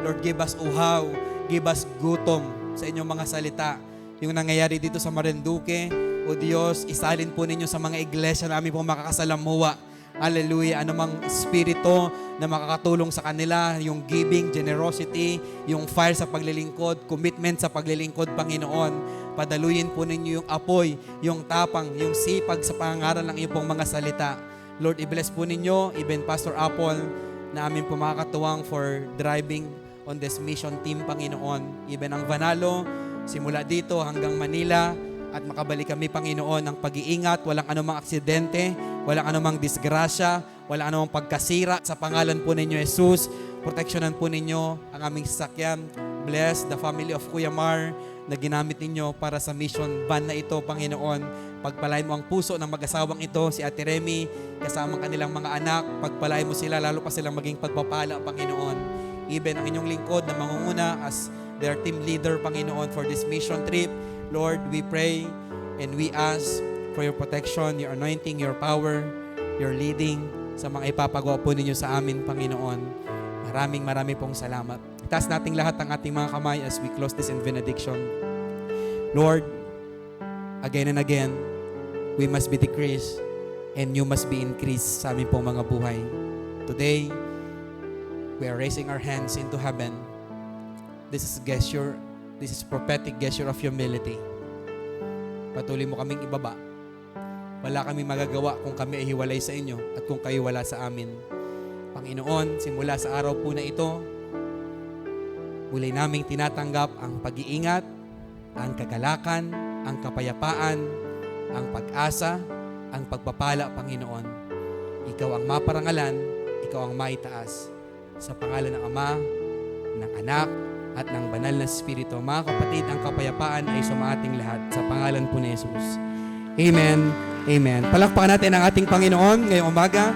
Lord, give us uhaw, give us gutom sa inyong mga salita. Yung nangyayari dito sa Marinduque, o Diyos, isalin po ninyo sa mga iglesia namin po makakasalamuha. Hallelujah. Anumang espiritu na makakatulong sa kanila, yung giving, generosity, yung fire sa paglilingkod, commitment sa paglilingkod, Panginoon. Padaluyin po ninyo yung apoy, yung tapang, yung sipag sa pangangaral ng iyong pong mga salita. Lord, i-bless po ninyo, even Pastor Apple, na amin po makakatuwang for driving on this mission team, Panginoon. Even ang Vanalo, simula dito hanggang Manila, at makabalik kami, Panginoon, ng pag-iingat, walang anumang aksidente, walang anumang disgrasya, walang anumang pagkasira. Sa pangalan po ninyo, Jesus, proteksyonan po ninyo ang aming sasakyan. Bless the family of Kuya Mar na ginamit ninyo para sa mission van na ito, Panginoon. Pagpalain mo ang puso ng mag-asawang ito, si Ate Remy, kasama kanilang mga anak. Pagpalain mo sila, lalo pa silang maging pagpapala, Panginoon. Even ang inyong lingkod na mangunguna as their team leader, Panginoon, for this mission trip. Lord, we pray and we ask for your protection, your anointing, your power, your leading sa mga ipapagawa po ninyo sa amin, Panginoon. Maraming pong salamat. Itaas nating lahat ang ating mga kamay as we close this in benediction. Lord, again and again, we must be decreased and you must be increased sa amin pong mga buhay. Today, we are raising our hands into heaven. This is gesture, this is prophetic gesture of humility. Patuloy mo kaming ibaba. Wala kaming magagawa kung kami ay hiwalay sa inyo at kung kayo wala sa amin. Panginoon, simula sa araw po na ito, muli naming tinatanggap ang pag-iingat, ang kagalakan, ang kapayapaan, ang pag-asa, ang pagpapala, Panginoon. Ikaw ang maparangalan, ikaw ang maitaas. Sa pangalan ng Ama, ng Anak, at ng Banal na Espiritu. Mga kapatid, ang kapayapaan ay sumaating lahat sa pangalan po ni Jesus. Amen. Amen. Palakpakan natin ang ating Panginoon ngayong umaga.